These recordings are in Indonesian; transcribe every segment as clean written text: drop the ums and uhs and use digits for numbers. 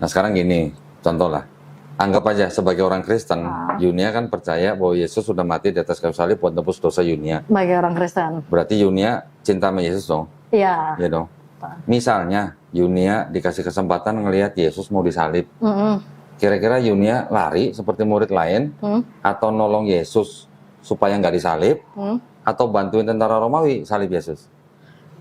Nah sekarang gini, contoh lah. Anggap aja sebagai orang Kristen, Yunia kan percaya bahwa Yesus sudah mati di atas kayu salib buat tebus dosa Yunia. Sebagai orang Kristen. Berarti Yunia cinta sama Yesus dong? Iya. Iya dong. Misalnya Yunia dikasih kesempatan ngelihat Yesus mau disalib. Kira-kira Yunia lari seperti murid lain atau nolong Yesus supaya nggak disalib atau bantuin tentara Romawi salib Yesus?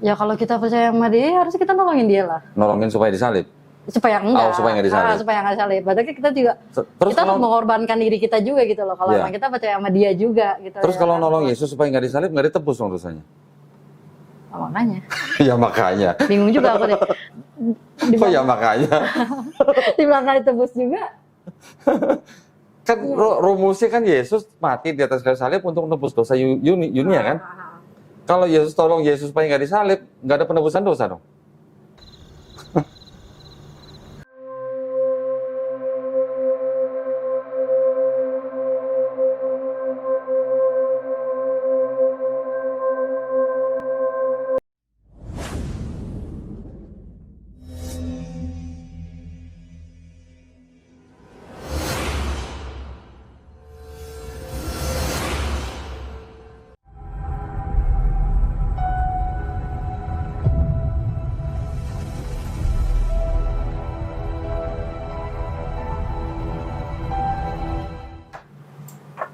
Ya kalau kita percaya sama dia harus kita nolongin dia lah. Nolongin supaya disalib? Supaya enggak. Oh, supaya nggak disalib. Supaya nggak disalib. Berarti kita juga Terus kita kalau mengorbankan diri kita juga gitu loh. Kalau Iya. emang kita percaya sama dia juga gitu. terus ya kalau kan? nolong Yesus supaya nggak disalib nggak ditebus dong dosanya? Oh, makanya. Ya makanya. Bingung juga aku deh. Oh ya makanya. Di belakang ditebus juga. Kan rumusnya kan Yesus mati di atas kayu salib untuk menebus dosa Yunia kan? Kalau Yesus tolong Yesus supaya nggak disalib, nggak ada penebusan dosa dong.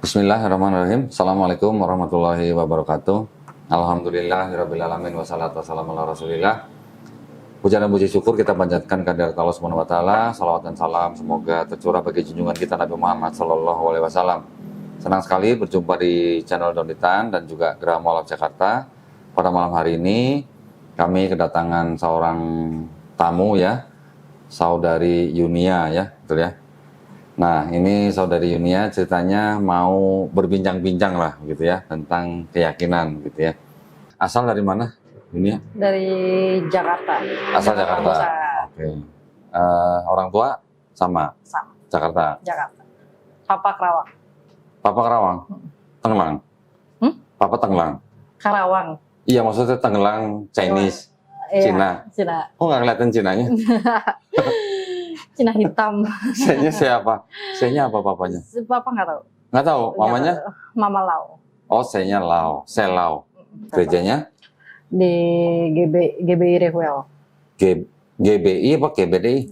Bismillahirrahmanirrahim. Assalamualaikum warahmatullahi wabarakatuh. Alhamdulillahirrabbilalamin wassalatu wassalamu ala rasulillah. Puja dan puji syukur kita panjatkan kehadirat Allah Subhanahu wa taala. Salawat dan salam semoga tercurah bagi junjungan kita Nabi Muhammad sallallahu alaihi wasallam. Senang sekali berjumpa di channel Donitan dan juga Geraha Mualaf Jakarta. Pada malam hari ini kami kedatangan seorang tamu ya, saudari Yunia ya, betul ya. Nah, ini saudari Yunia ceritanya mau berbincang-bincang lah gitu ya tentang keyakinan gitu ya. Asal dari mana Yunia? Dari Jakarta. Asal Jakarta. Pusat. Oke. Orang tua sama? Sama. Jakarta. Jakarta. Papa Karawang. Papa Karawang? Tenggelang? Papa Tenggelang? Karawang. Iya, maksudnya Tenggelang Chinese, Iya, Cina. Cina. Kok nggak kelihatan Cinanya? Cina hitam. Saya siapa? Saya apa papanya? Papa nggak tahu. Nggak tahu. Mamanya? Nggak tahu. Mama Lau. Oh, saya Lao. Selau. Gerejanya? Di GBI Rehuel. GBI apa GBDI?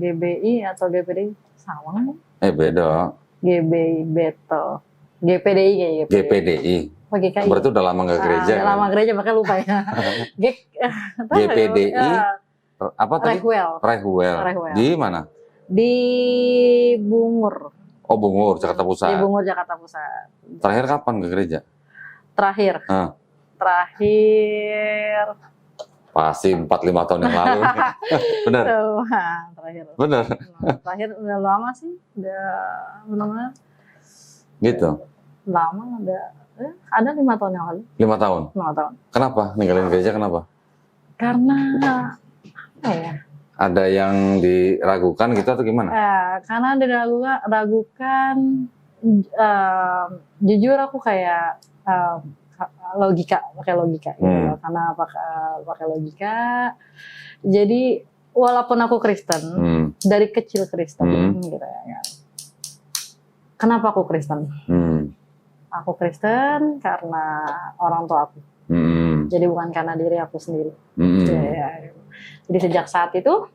GBI atau GPDI sama kan? Beda. GBI Beto. GPDI kayaknya. GPDI. Oh, GKI. Berarti udah lama nggak gereja Udah kan? lama gereja makanya lupa ya. GPDI. Apa tadi? Rehuel. Rehuel. Di mana? Di Bungur. Oh, Bungur, Jakarta Di Pusat. Bungur, Jakarta Pusat. Terakhir kapan ke gereja? Terakhir. Terakhir. Pasti 4-5 tahun yang lalu. Bener? Terakhir. Bener? Terakhir udah lama sih. Udah benar-benar. Gitu? Lama ada 5 tahun yang lalu. 5 tahun? 5 tahun. Kenapa? Ninggalin gereja kenapa? Karena apa ya? Ada yang diragukan gitu atau gimana? Karena diragukan, jujur aku kayak pakai logika gitu. Karena pakai logika. Jadi walaupun aku Kristen, dari kecil Kristen gitu ya. Kenapa aku Kristen? Aku Kristen karena orang tua aku. Jadi bukan karena diri aku sendiri. Ya. Jadi sejak saat itu,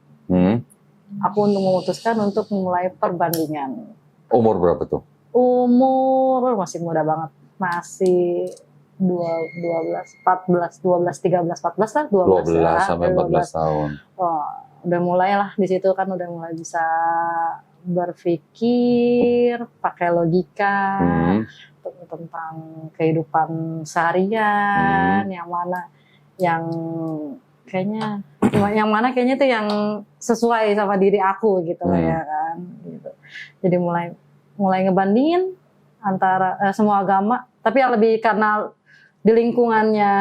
aku memutuskan untuk memulai perbandingan. Umur berapa tuh? Umur masih muda banget, masih 12, 13, 14 lah, 12 sampai 14 tahun. Oh, udah mulai lah di situ kan udah mulai bisa berpikir, pakai logika tentang kehidupan seharian, yang mana kayaknya tuh yang sesuai sama diri aku gitu ya kan gitu. Jadi mulai ngebandingin antara semua agama, tapi yang lebih karena di lingkungannya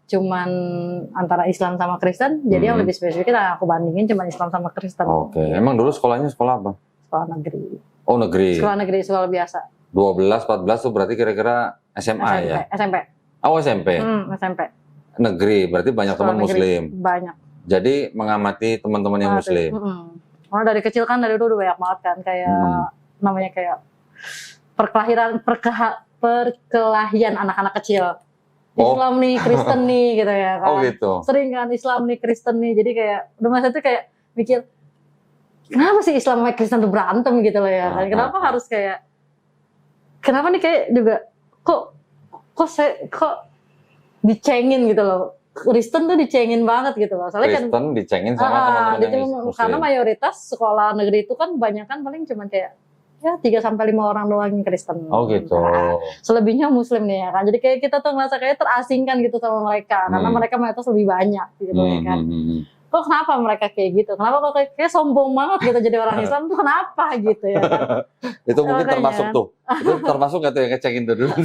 cuman antara Islam sama Kristen, jadi yang lebih spesifik aku bandingin cuman Islam sama Kristen. Oke. Emang dulu sekolahnya sekolah apa? Sekolah negeri. Oh, negeri. Sekolah negeri, sekolah biasa. 12, 14 tuh berarti kira-kira SMA ya? SMP. Oh, SMP. SMP. Negeri, berarti banyak teman muslim. Banyak. Jadi mengamati teman-teman yang muslim. Karena dari kecil kan dari dulu banyak banget kan kayak namanya kayak perkelahian anak-anak kecil. Islam nih, Kristen nih gitu ya kan. Oh gitu. Sering kan Islam nih, Kristen nih. Jadi kayak udah masa itu kayak mikir kenapa sih Islam sama Kristen tuh berantem gitu loh ya kan. Kenapa harus kayak kenapa nih kayak juga kok dicengin gitu loh. Kristen tuh dicengin banget gitu loh. Soalnya Kristen dicengin sama teman-teman yang Muslim. Karena mayoritas sekolah negeri itu kan kebanyakan paling cuma kayak ya 3-5 orang doang yang Kristen. Oh gitu. Nah, selebihnya Muslim nih ya kan. Jadi kayak kita tuh ngerasa kayak terasingkan gitu sama mereka karena mereka mayoritas lebih banyak gitu ya kan. Kok kenapa mereka kayak gitu? Kenapa kok kayak sombong banget gitu jadi orang Islam tuh kenapa gitu ya kan? Itu mungkin termasuk tuh. Itu termasuk gak tuh yang ngecekin tuh dulu?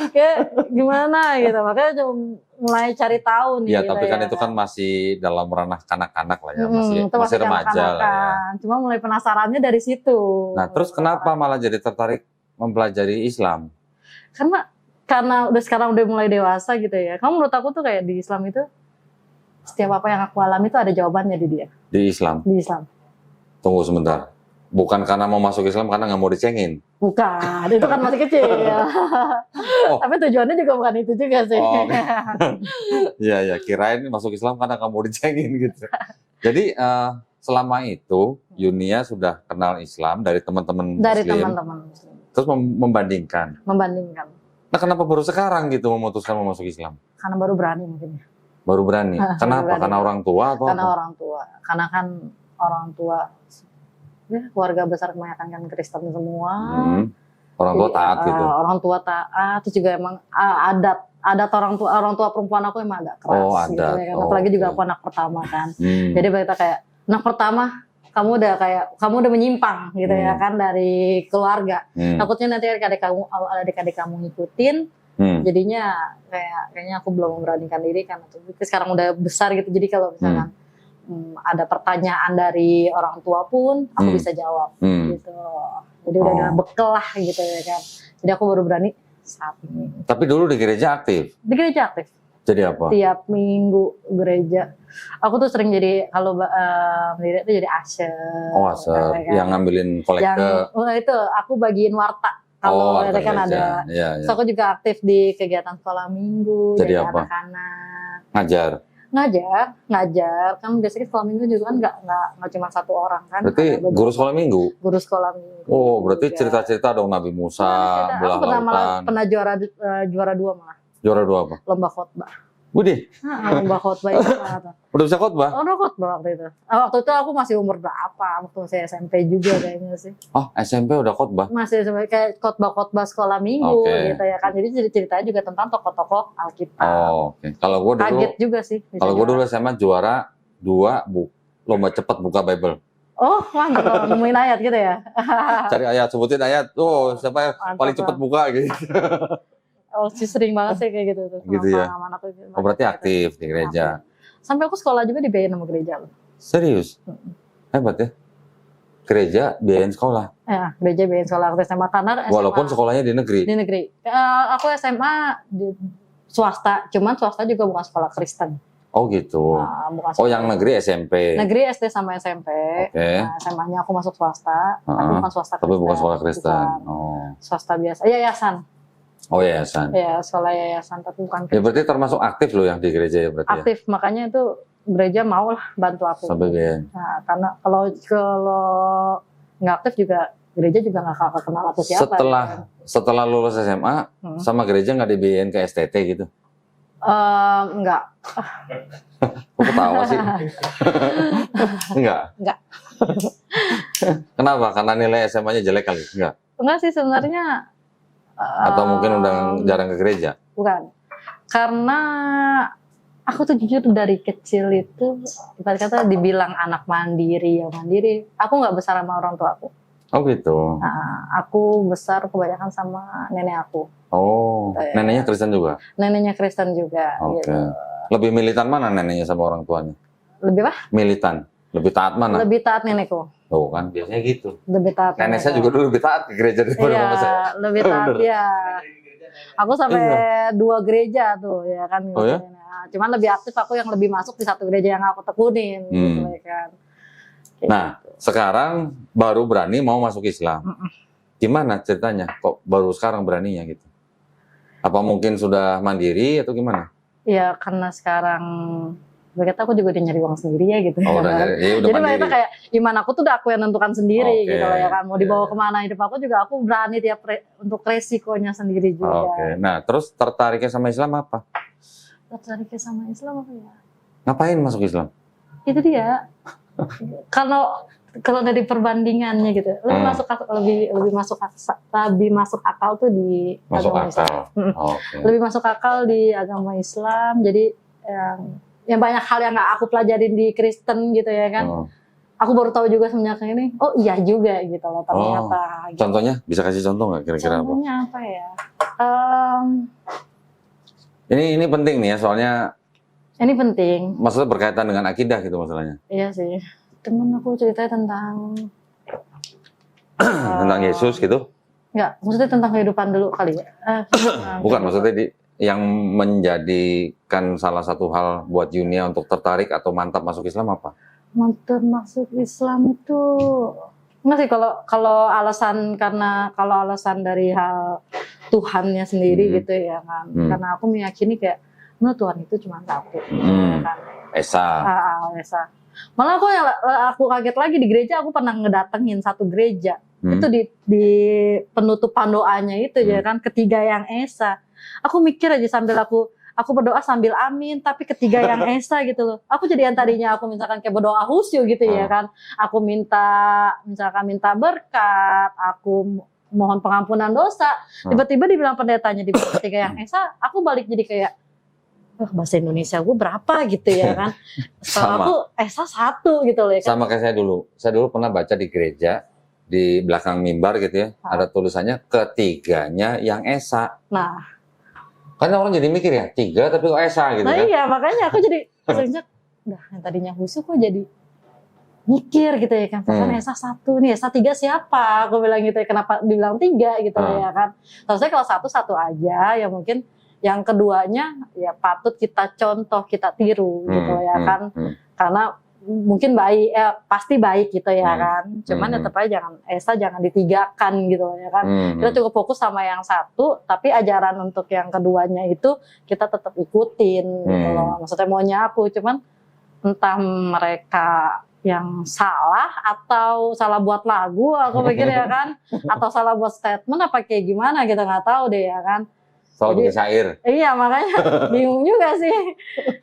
Kayak gimana gitu, makanya mulai cari tahu nih. Iya, gitu tapi kan ya. itu kan masih dalam ranah kanak-kanak lah ya, masih remaja lah ya. Cuma mulai penasarannya dari situ. Nah, terus kenapa malah jadi tertarik mempelajari Islam? Karena sekarang udah mulai dewasa gitu ya. Kamu menurut aku tuh kayak di Islam itu setiap apa yang aku alami itu ada jawabannya di dia. Di Islam? Di Islam. Tunggu sebentar. Bukan karena mau masuk Islam karena nggak mau dicengin? Bukan, itu kan masih kecil. Tapi tujuannya juga bukan itu juga sih. Iya, kirain masuk Islam karena nggak mau dicengin gitu. Jadi selama itu Yunia sudah kenal Islam dari teman-teman Muslim. Dari teman-teman Muslim. Terus membandingkan. Nah, kenapa baru sekarang gitu memutuskan mau masuk Islam? Karena baru berani mungkin. Baru berani. Kenapa? Berani. Karena orang tua atau Karena apa? orang tua. Karena kan orang tua ya, keluarga besar kebanyakan kan Kristen semua. Orang tua taat gitu. Orang tua taat, terus juga emang adat orang tua perempuan aku emang agak keras gitu ya kan. Apalagi juga aku anak pertama kan. Jadi kita kayak anak pertama kamu udah menyimpang gitu ya kan dari keluarga. Takutnya nanti adik-adik kamu ngikutin. Jadinya kayaknya aku belum memberanikan diri kan. Sekarang udah besar gitu. Jadi kalau misalkan ada pertanyaan dari orang tua pun aku bisa jawab gitu. Jadi udah ada bekal lah gitu ya kan. Jadi aku baru berani saat ini. Tapi dulu di gereja aktif? Di gereja aktif. Jadi apa? Tiap minggu gereja. Aku tuh sering jadi kalau mendiri itu jadi usher. Oh, usher. Kan? Yang ngambilin kolekte. Itu aku bagiin warta. Kalau ada kan ada. Ya. So, aku juga aktif di kegiatan sekolah minggu. Jadi apa? Anak-anak. Ngajar. Kan biasanya sekolah minggu juga kan nggak cuma satu orang kan. Berarti guru sekolah minggu? Guru sekolah minggu. Oh, berarti cerita-cerita dong Nabi Musa, belah lautan. Pernah juara 2 malah. Juara 2 apa? Lomba khotbah. Budih? Lomba khotbah itu. Udah bisa khotbah? Udah khotbah waktu itu. Waktu itu aku masih umur berapa? Waktu saya SMP juga kayaknya sih. Oh, SMP udah khotbah? Masih kayak khotbah sekolah minggu gitu ya kan. Jadi ceritanya juga tentang tokoh-tokoh Alkitab. Oh, oke. Kalau gue dulu kaget juga sih. Kalau gue dulu SMA juara 2 lomba cepat buka Bible. Oh, mantap. Nemuin ayat gitu ya. Cari ayat, sebutin ayat. Oh, siapa yang paling cepat buka gitu. Oh, sih sering banget sih kayak gitu tuh. Gitu ya. Oh, berarti aktif di gereja. Sampai aku sekolah juga dibiayain sama gereja loh. Serius? Hebat ya. Gereja biayain sekolah. Ya, gereja biayain sekolah waktu SMA karena SMA, walaupun sekolahnya di negeri. Di negeri. Aku SMA di swasta, cuman swasta juga bukan sekolah Kristen. Oh gitu. Bukan yang negeri SMP. Negeri SD sama SMP. Okay. SMA-nya aku masuk swasta, tapi bukan swasta Kristen. Tapi bukan sekolah Kristen. Swasta biasa. Yayasan. Oh, yayasan. Ya, sekolah yayasan tapi bukan Kristen. Ya berarti termasuk aktif loh yang di gereja ya berarti. Aktif, makanya itu gereja mau lah bantu aku. Sampai biayain. Nah, karena kalau nggak aktif juga gereja juga nggak akan kenal aku siapa. Setelah lulus SMA sama gereja nggak dibiayain ke STT gitu? Enggak. Kok ketawa sih? Enggak. Kenapa? Karena nilai SMA-nya jelek kali? Enggak sih sebenarnya. Atau mungkin udah jarang ke gereja? Bukan. Karena aku tuh jujur dari kecil itu, ibarat kata dibilang anak mandiri, aku nggak besar sama orang tua aku. Oh gitu. Aku besar kebanyakan sama nenek aku. Oh, neneknya Kristen juga? Neneknya Kristen juga. Oke. Gitu. Lebih militan mana neneknya sama orang tuanya? Lebih apa? Militan. Lebih taat mana? Lebih taat nenekku. Oh kan, biasanya gitu. Lebih taat. Nenek saya juga dulu lebih taat ke gereja daripada mama saya. Iya, lebih taat ya. Aku sampai 2 gereja tuh ya kan. Oh ya? Cuman lebih aktif aku yang lebih masuk di satu gereja yang aku tekunin gitu kan. Nah, sekarang baru berani mau masuk Islam. Gimana ceritanya? Kok baru sekarang beraninya gitu? Apa mungkin sudah mandiri atau gimana? Ya karena sekarang berkata aku juga udah nyari uang sendiri ya gitu. Oh, udah nyari, ya udah jadi mandiri. mereka kayak iman aku tuh udah aku yang nentukan sendiri Oke. gitu loh ya kan. Mau dibawa Iya. kemana hidup aku juga aku berani tiap untuk resikonya sendiri juga. Oke. Nah, terus tertariknya sama Islam apa? Tertariknya sama Islam apa ya? Ngapain masuk Islam? Itu dia. Kalau dari perbandingannya gitu, lebih masuk akal tuh di Masuk agama Islam. akal. Oke. Lebih masuk akal di agama Islam. Jadi yang banyak hal yang nggak aku pelajarin di Kristen gitu ya kan. Aku baru tahu juga semenjak ini. Oh iya juga gitu loh ternyata. Gitu. Contohnya bisa kasih contoh nggak kira-kira apa? Contohnya apa ya? Ini penting nih ya soalnya. Ini penting. Maksudnya berkaitan dengan akidah gitu masalahnya. Iya sih. Temen aku ceritanya tentang tentang Yesus gitu. Enggak, maksudnya tentang kehidupan dulu kali ya. Bukan, maksudnya yang menjadikan salah satu hal buat Yunia untuk tertarik atau mantap masuk Islam apa? Mantap masuk Islam itu enggak sih kalau alasan dari hal Tuhannya sendiri gitu ya kan. Karena aku meyakini kayak Tuhan itu cuma satu. Kan. Esa. Esa. Malah aku kaget lagi di gereja aku pernah ngedatengin satu gereja. Itu di penutupan doanya itu ya kan ketiga yang Esa. Aku mikir aja sambil aku berdoa sambil amin tapi ketiga yang Esa gitu loh. Aku jadi yang tadinya aku misalkan kayak berdoa khusyuk gitu ya kan. Aku minta berkat, aku mohon pengampunan dosa. Tiba-tiba dibilang pendetanya di ketiga yang Esa, aku balik jadi kayak bahasa Indonesia gue berapa gitu ya kan. Soalnya aku Esa 1 gitu loh ya kan. Sama kayak saya dulu. Saya dulu pernah baca di gereja di belakang mimbar gitu ya. Ada tulisannya ketiganya yang Esa. Nah. Kan orang jadi mikir ya, 3 tapi kok Esa gitu kan. Nah iya makanya aku jadi yang tadinya khusyuk kok jadi mikir gitu ya kan. Kan Esa 1 nih, Esa 3 siapa? Aku bilang gitu ya, kenapa dibilang 3 gitu ya kan. Harusnya kalau 1 aja ya mungkin yang keduanya ya patut kita contoh, kita tiru gitu ya kan. Karena mungkin pasti baik gitu ya kan. Cuman tetap aja jangan ditigakan gitu ya kan. Kita cukup fokus sama yang 1, tapi ajaran untuk yang keduanya itu kita tetap ikutin gitu loh. Maksudnya maunya aku, cuman entah mereka yang salah atau salah buat lagu aku pikir ya kan. Atau salah buat statement apa kayak gimana kita nggak tahu deh ya kan. Soal bikin syair. Iya makanya bingung juga sih.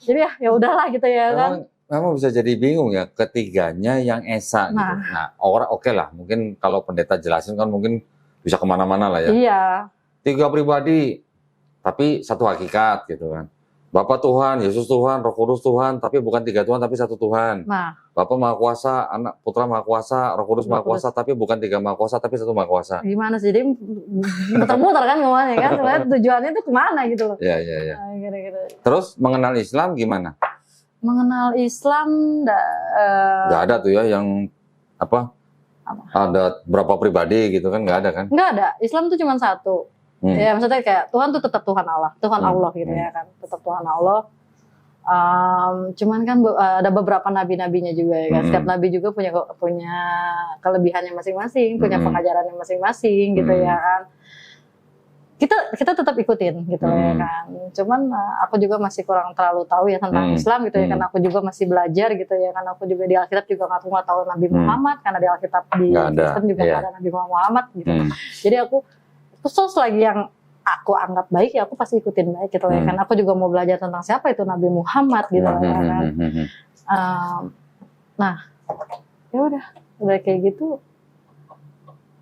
Jadi ya udahlah gitu ya kan. Memang bisa jadi bingung ya ketiganya yang Esa gitu. Nah orang oke lah mungkin kalau pendeta jelasin kan mungkin bisa kemana-mana lah ya. Iya. 3 pribadi tapi 1 hakikat gitu kan. Bapa Tuhan, Yesus Tuhan, Roh Kudus Tuhan, tapi bukan 3 Tuhan tapi 1 Tuhan. Nah. Bapa Maha Kuasa, Anak Putra Maha Kuasa, Roh Kudus Maha Kuasa, tapi bukan 3 Maha Kuasa tapi 1 Maha Kuasa. Gimana sih? Jadi muter-muter kan ngomongnya kan. Sebenarnya tujuannya itu kemana gitu loh. Iya. Gitu. Terus mengenal Islam gimana? Mengenal Islam nggak ada tuh ya yang apa? Ada berapa pribadi gitu kan nggak ada kan? Nggak ada. Islam tuh cuma 1. Ya maksudnya kayak Tuhan tuh tetap Tuhan Allah, Allah gitu ya kan, tetap Tuhan Allah. Cuman kan ada beberapa nabi-nabinya juga ya kan. Setiap nabi juga punya kelebihannya masing-masing, punya pengajarannya masing-masing gitu ya kan. Kita tetap ikutin gitu ya kan. Cuman aku juga masih kurang terlalu tahu ya tentang Islam gitu ya kan. Aku juga masih belajar gitu ya kan. Aku juga di Alkitab juga nggak tahu Nabi Muhammad karena di Alkitab di Kristen juga nggak ada Nabi Muhammad gitu. Jadi aku khusus lagi yang aku anggap baik ya aku pasti ikutin baik gitu ya kan. Aku juga mau belajar tentang siapa itu Nabi Muhammad gitu ya kan. Nah ya udah kayak gitu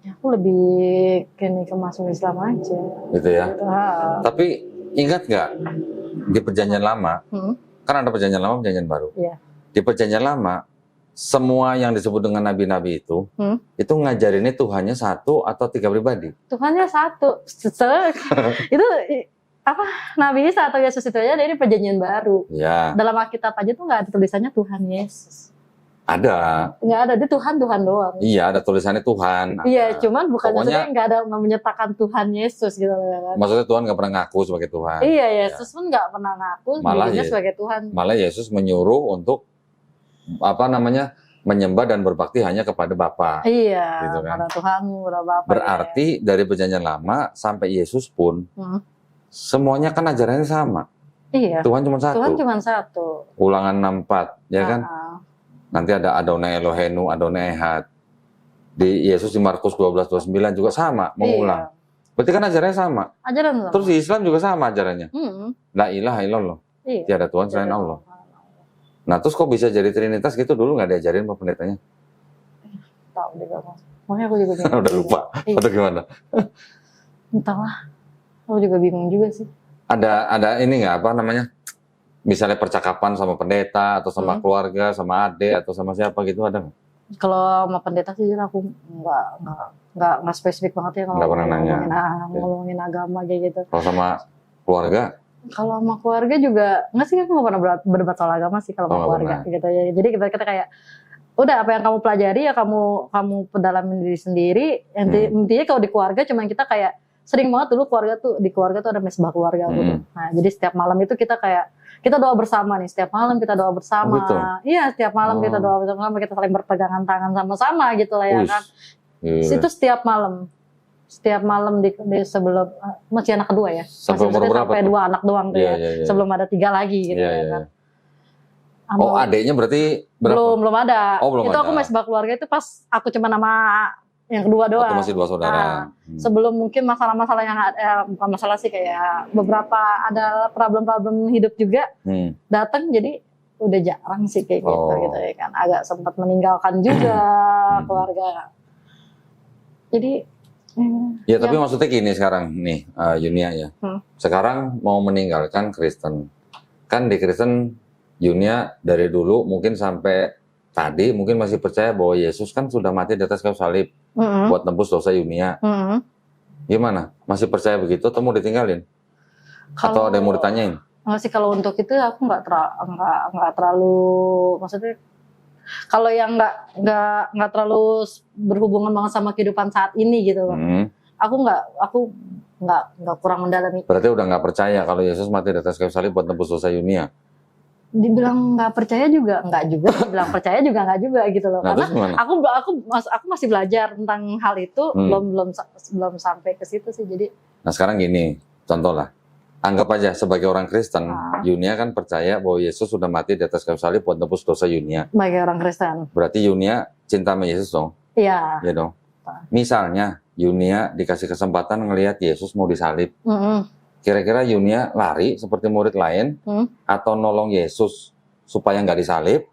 ya aku lebih ke masuk Islam aja gitu ya gitu. Tapi ingat nggak di perjanjian lama kan ada perjanjian lama perjanjian baru di perjanjian lama semua yang disebut dengan nabi-nabi itu ngajarinnya Tuhannya 1 atau 3 pribadi? Tuhannya 1. Itu apa Nabi Isa atau Yesus itu aja dari perjanjian baru. Ya. Dalam Alkitab aja tuh nggak ada tulisannya Tuhan Yesus. Ada. Nggak ada, dia Tuhan doang. Iya, ada tulisannya Tuhan. Iya, cuman bukan maksudnya nggak menyertakan Tuhan Yesus gitu kan. Maksudnya Tuhan nggak pernah ngaku sebagai Tuhan. Iya, Yesus pun nggak pernah ngaku sebagai Tuhan. Malah Yesus menyuruh untuk menyembah dan berbakti hanya kepada Bapa. Iya, Gitu kan. pada Tuhanmu, pada Bapa. Berarti dari perjanjian lama sampai Yesus pun semuanya kan ajarannya sama. Iya. Tuhan cuma satu. Tuhan cuma satu. Ulangan 64, ya kan? Nanti ada Adonai Elohenu, Adonai Ehad. Di Yesus di Markus 12:29 juga sama, mengulang. Berarti kan ajarannya sama. Ajaran sama. Terus di Islam juga sama ajarannya. La ilaha illallah. Iya. Tiada Tuhan selain Allah. Nah, terus kok bisa jadi Trinitas gitu? Dulu nggak diajarin sama pendetanya? Tahu juga, Mas. Makanya aku juga bingung. Udah lupa. Atau gimana? Entahlah. Aku juga bingung juga sih. Ada ini nggak, apa namanya? Misalnya percakapan sama pendeta atau sama keluarga, sama adik atau sama siapa gitu, ada nggak? Kalau sama pendeta sih aku nggak spesifik banget ya kalau ngomongin agama kayak gitu. Kalau sama keluarga? Kalau sama keluarga juga nggak sih, aku nggak pernah berdebat soal agama sih kalau sama keluarga gitu ya. Jadi kita kayak udah apa yang kamu pelajari ya kamu pedalamin diri sendiri. Intinya kalau di keluarga cuman kita kayak sering banget dulu di keluarga tuh ada mesbah keluarga gitu. Nah jadi setiap malam itu kita doa bersama nih, setiap malam kita doa bersama. Gitu? Iya, setiap malam kita doa bersama, kita saling berpegangan tangan sama-sama gitu lah ya kan. Itu setiap malam di sebelum masih anak kedua ya. Sampai umur berapa? Sampai 2 anak doang tuh ya. Sebelum ada 3 lagi gitu ya kan. Oh, adiknya berarti berapa? Belum ada. Oh, belum itu ada. aku mesbah keluarga itu pas aku cuma nama yang kedua doang. Waktu masih 2 saudara. Sebelum mungkin masalah-masalah yang bukan masalah sih, kayak beberapa ada problem-problem hidup juga datang, jadi udah jarang sih kayak gitu ya kan. Agak sempat meninggalkan juga keluarga. Jadi ya tapi maksudnya gini sekarang nih, Yunia ya. Sekarang mau meninggalkan Kristen. Kan di Kristen Yunia dari dulu mungkin sampai tadi mungkin masih percaya bahwa Yesus kan sudah mati di atas kayu salib buat nembus dosa Yunia. Gimana? Masih percaya begitu atau mau ditinggalin? Atau ada yang mau ditanyain? Enggak sih, kalau untuk itu aku nggak terlalu, maksudnya kalau yang nggak terlalu berhubungan banget sama kehidupan saat ini gitu loh. Aku nggak kurang mendalami. Berarti udah nggak percaya kalau Yesus mati di atas kayu salib buat nembus dosa Yunia? Dibilang nggak percaya juga nggak juga, dibilang percaya juga nggak juga gitu loh. Nah, karena aku masih belajar tentang hal itu, belum sampai ke situ sih. Jadi nah sekarang gini, contoh lah, anggap aja sebagai orang Kristen, Yunia kan percaya bahwa Yesus sudah mati di atas kayu salib buat nembus dosa Yunia. Sebagai orang Kristen, berarti Yunia cinta sama Yesus dong? Iya. Iya dong. Misalnya Yunia dikasih kesempatan ngelihat Yesus mau disalib. Kira-kira Yunia lari seperti murid lain atau nolong Yesus supaya nggak disalib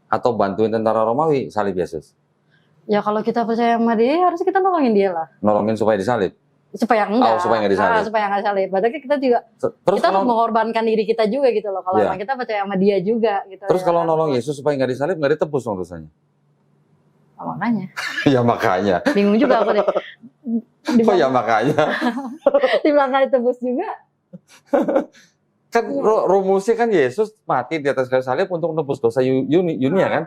atau bantuin tentara Romawi salib Yesus? Ya kalau kita percaya sama dia harus kita nolongin dia lah. Nolongin supaya disalib? Supaya enggak. Supaya nggak disalib. Supaya nggak disalib. Berarti kita juga kita mengorbankan diri kita juga gitu loh. Kalau kita percaya sama dia juga gitu. Terus kalau nolong Yesus supaya nggak disalib nggak ditebus dong dosanya? Makanya. Ya makanya. Bingung juga aku deh. Ya makanya. Di belakang ditebus juga. Kan rumusnya kan Yesus mati di atas kayu salib untuk menebus dosa Yunia kan?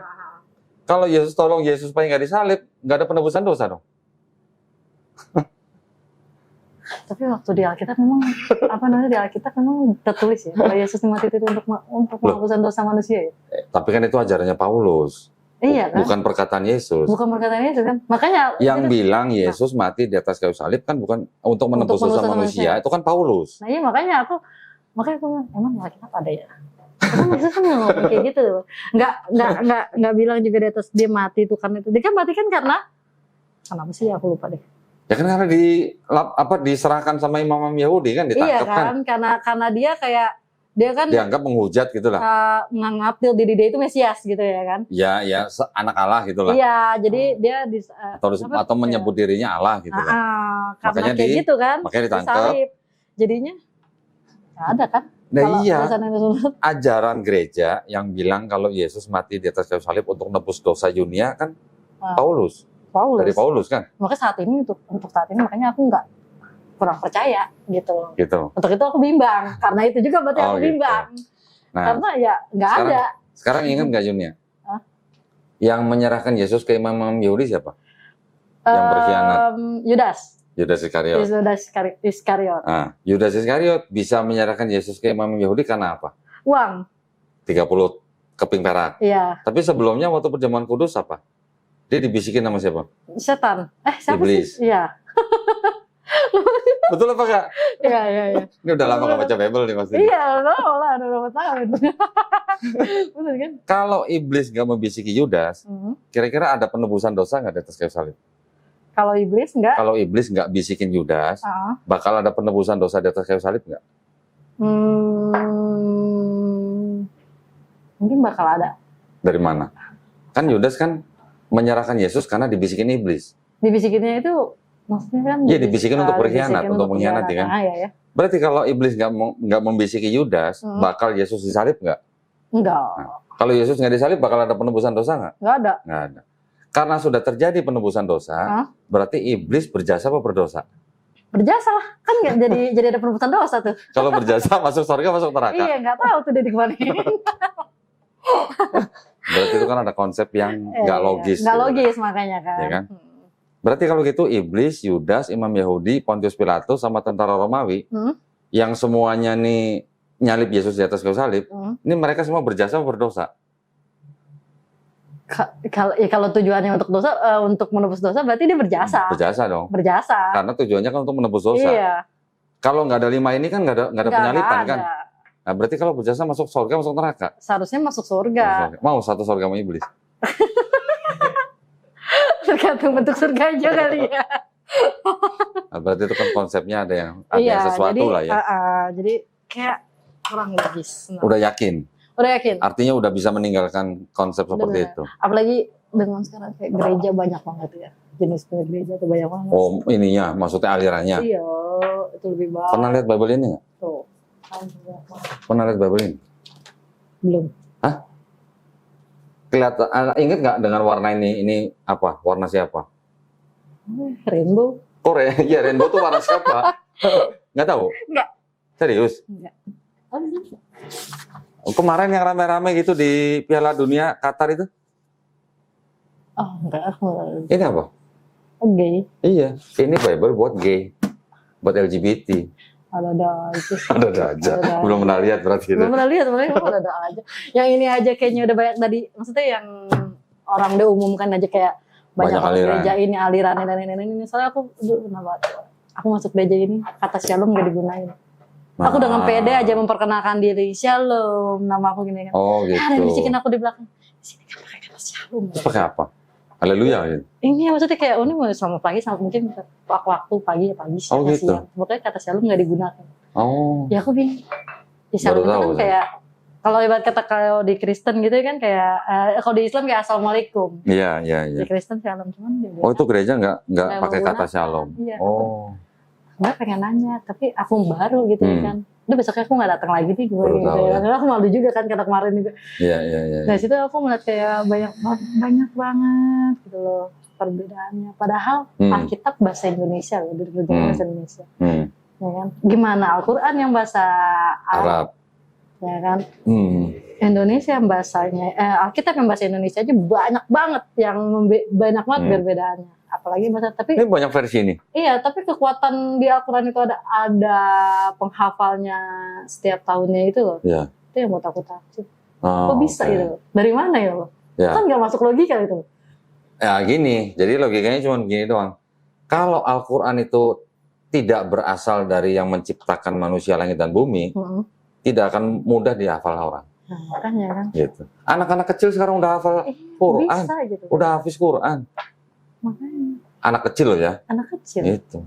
Kalau Yesus tolong Yesus supaya nggak disalib, nggak ada penebusan dosa dong. Tapi waktu di Alkitab memang di Alkitab memang tertulis ya kalau Yesus mati itu untuk penebusan dosa manusia ya. Tapi kan itu ajarannya Paulus. Iya kan? Bukan perkataan Yesus. Bukan perkataan Yesus kan? Makanya yang bilang Yesus mati di atas kayu salib kan bukan untuk menebus dosa manusia, itu kan Paulus. Nah iya makanya aku emang Alkitab ada ya. Emang Yesus kan ngomong kayak gitu loh. Nggak bilang juga di atas dia mati itu karena itu. Dia kan mati kan karena apa sih, aku lupa deh. Ya kan karena diserahkan sama imam Yahudi kan, ditangkap kan. Iya kan, karena dia kan dianggap menghujat gitu lah. Menganggap diri dia itu Mesias gitu ya kan. Ya anak Allah gitu lah. Iya, jadi dia atau menyebut dirinya Allah gitu lah. Karena kayak gitu kan. Makanya ditangkap. Jadinya nggak ada kan. Nah iya, ajaran gereja yang bilang kalau Yesus mati di atas kayu salib untuk nebus dosa Yunia kan Paulus. Dari Paulus kan. Makanya untuk saat ini makanya aku nggak kurang percaya gitu. Untuk itu aku bimbang. Karena itu juga berarti aku bimbang. Nah, karena ya nggak ada. Sekarang ingat nggak Yunia? Yang menyerahkan Yesus ke imam Yahudi siapa? Yang berkhianat? Yudas Iskariot. Nah, Yudas Iskariot bisa menyerahkan Yesus ke imam Yahudi karena apa? Uang. 30 keping perak. Iya. Tapi sebelumnya waktu perjamuan kudus apa? Dia dibisikin sama siapa? Setan. Siapa Iblis. sih? Iya. Betul apa Kak? Iya. Ini udah lama nggak baca Bible nih pasti. Iya, tahu lah, udah berapa tahun. Betul kan? Kalau iblis nggak membisiki Yudas, kira-kira ada penebusan dosa nggak di atas kayu salib? Kalau iblis enggak? Kalau iblis nggak bisikin Yudas, bakal ada penebusan dosa di atas kayu salib nggak? Mungkin bakal ada. Dari mana? Kan Yudas kan menyerahkan Yesus karena dibisikin iblis. Dibisikinnya itu maksudnya kan? Iya, dibisikin untuk berkhianat, untuk mengkhianati kan? Ya. Berarti kalau iblis nggak membisiki Yudas, bakal Yesus disalib nggak? Enggak. Nah, kalau Yesus nggak disalib, bakal ada penebusan dosa nggak? Nggak ada. Nggak ada. Karena sudah terjadi penebusan dosa, berarti iblis berjasa apa berdosa? Berjasa lah, kan nggak jadi ada penebusan dosa tuh. Kalau berjasa masuk surga, masuk neraka. Iya, nggak tahu tuh dia di mana. Berarti itu kan ada konsep yang nggak logis. Nggak logis makanya kan. Ya kan? Berarti kalau gitu iblis, Yudas, Imam Yahudi, Pontius Pilatus sama tentara Romawi yang semuanya nih nyalip Yesus di atas kayu salib, ini mereka semua berjasa atau berdosa? Kalau tujuannya untuk dosa, untuk menebus dosa, berarti dia berjasa. Berjasa dong. Berjasa. Karena tujuannya kan untuk menebus dosa. Iya. Kalau nggak ada 5 ini kan nggak ada penyalipan ada. kan? Nah, berarti kalau berjasa masuk surga, masuk neraka? Seharusnya masuk surga. Mau satu surga sama iblis? Tergantung bentuk surga aja kali ya. Nah, berarti itu kan konsepnya ada yang sesuatu jadi, lah ya. Jadi kayak kurang logis. Udah yakin? Udah yakin. Artinya udah bisa meninggalkan konsep seperti itu. Apalagi dengan sekarang kayak gereja banyak banget ya. Jenis gereja tuh banyak banget. Oh, ininya, maksudnya alirannya. Iya, itu lebih baik. Pernah lihat Bible ini nggak? Tuh. Pernah lihat Bible ini? Belum. Hah? Kelihatan, ingat nggak dengan warna ini? Ini apa? Warna siapa? Rainbow. Oh, ya rainbow tuh warna siapa? Nggak tahu? Nggak. Serius? Nggak. Kemarin yang rame-rame gitu di Piala Dunia Qatar itu? Oh, enggak. Ini apa? Gay. Iya, ini Bible buat gay, buat LGBT. Ada itu. Ada aja. Belum pernah lihat berarti. Belum pernah lihat, mereka ada aja. Yang ini aja kayaknya udah banyak tadi. Maksudnya yang orang udah umumkan aja kayak banyak aliran. Gereja ini alirannya dan ini. Soalnya aku dulu pernah baca. Aku masuk gereja ini kata shalom gak digunain. Aku dengan pede aja memperkenalkan diri, shalom, nama aku gini kan. Oh gitu. Ada yang bisikin aku di belakang. Di sini kan pakai kata shalom. Terus pakai apa? Haleluya gitu. Ini maksudnya kayak ini mau sama pagi sama mungkin waktu pagi ya pagi siang gitu. siang. Pokoknya kata shalom nggak digunakan. Oh. Ya aku bingung. Ya shalom itu kan kayak kalau ibarat kata kalau di Kristen gitu kan kayak kalau di Islam kayak assalamualaikum. Iya. Di Kristen shalom cuman. Oh itu gereja nggak pakai kata shalom. Iya, oh. Gue pengen nanya, tapi aku baru gitu kan. Udah besoknya aku nggak datang lagi nih gue gitu ya. Karena aku malu juga kan kata kemarin juga. Iya. Dari situ aku melihat kayak banyak banget gitu loh perbedaannya. Padahal Alkitab bahasa Indonesia loh, dari bahasa Indonesia. Ya kan? Gimana Al-Quran yang bahasa Arab? Ya kan? Indonesia yang bahasanya, Alkitab yang bahasa Indonesia aja banyak banget yang banyak banget perbedaannya. Apalagi bahasa, tapi ini banyak versi ini. Iya, tapi kekuatan di Al-Quran itu ada penghafalnya setiap tahunnya itu loh. Iya. Itu yang buat aku takut. Kok bisa gitu? Dari mana ya lo? Ya. Kan nggak masuk logika itu. Ya gini, jadi logikanya cuma gini doang. Kalau Al-Quran itu tidak berasal dari yang menciptakan manusia langit dan bumi, tidak akan mudah dihafal orang. Nah, makanya kan. Gitu. Anak-anak kecil sekarang udah hafal Quran, bisa gitu. Udah hafiz Quran. Makanya. Anak kecil loh ya. Anak kecil. Gitu.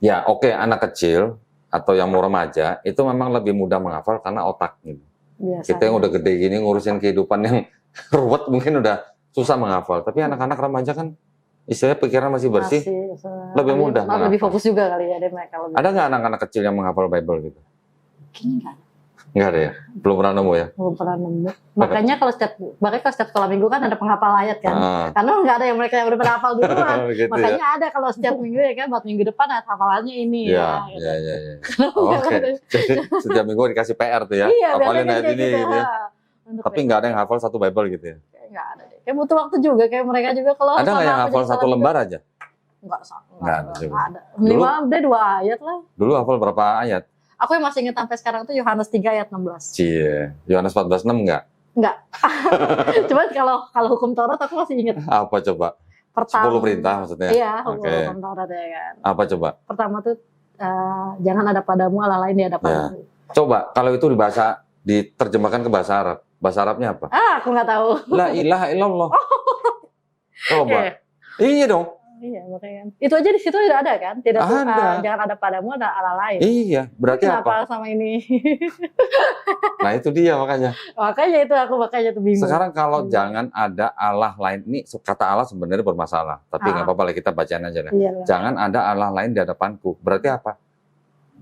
Ya oke, anak kecil atau yang mau remaja itu memang lebih mudah menghafal karena otak gitu. Biasanya. Kita yang udah gede gini ngurusin kehidupan yang ruwet mungkin udah susah menghafal. Tapi anak-anak remaja kan istilahnya pikiran masih bersih, lebih mudah. Lebih fokus juga kali ya mereka. Ada nggak anak-anak kecil yang menghafal Bible gitu? Kayaknya nggak ada. Nggak ada ya? Belum pernah nemu ya? Belum pernah nemu. Makanya kalau setiap sekolah minggu kan ada penghafal ayat kan. Karena nggak ada yang mereka yang udah pernah hafal duluan. Gitu makanya ya? ada kalau setiap minggu ya kan buat minggu depan ayat hafalannya ini ya. Iya. Oke. Jadi setiap minggu dikasih PR tuh ya. Iya, hafalin ayat ini gitu. gitu ya. Tapi nggak ada yang hafal satu Bible gitu ya? Nggak ada deh. Kayak butuh waktu juga kayak mereka juga kalau. Ada nggak yang hafal satu lembar aja? Nggak ada. Minimal deh 2 ayat lah. Dulu hafal berapa ayat? Aku yang masih ingat sampai sekarang tuh Yohanes 3 ayat 16. Cie, Yohanes 14:6 enggak? Enggak. Cuman kalau hukum Taurat aku masih ingat. Apa coba? Pertama, 10 perintah maksudnya? Iya, Oke. hukum Taurat ya kan. Apa coba? Pertama tuh jangan ada padamu Allah lain di hadapanku. Coba kalau itu diterjemahkan ke bahasa Arab. Bahasa Arabnya apa? Aku nggak tahu. La ilaha illallah. Coba. Iya. Iya dong. Iya, makanya. Itu aja di situ udah ada kan? Tidak tuh, Ada. jangan ada padamu ada Allah lain. Iya, berarti Kenapa apa? sama ini? Nah itu dia makanya. makanya tuh bingung. Sekarang kalau jangan ada Allah lain, ini kata Allah sebenarnya bermasalah. Tapi nggak apa-apa lah, kita bacaan aja lah. Iya. Jangan ada Allah lain di hadapanku. Berarti apa?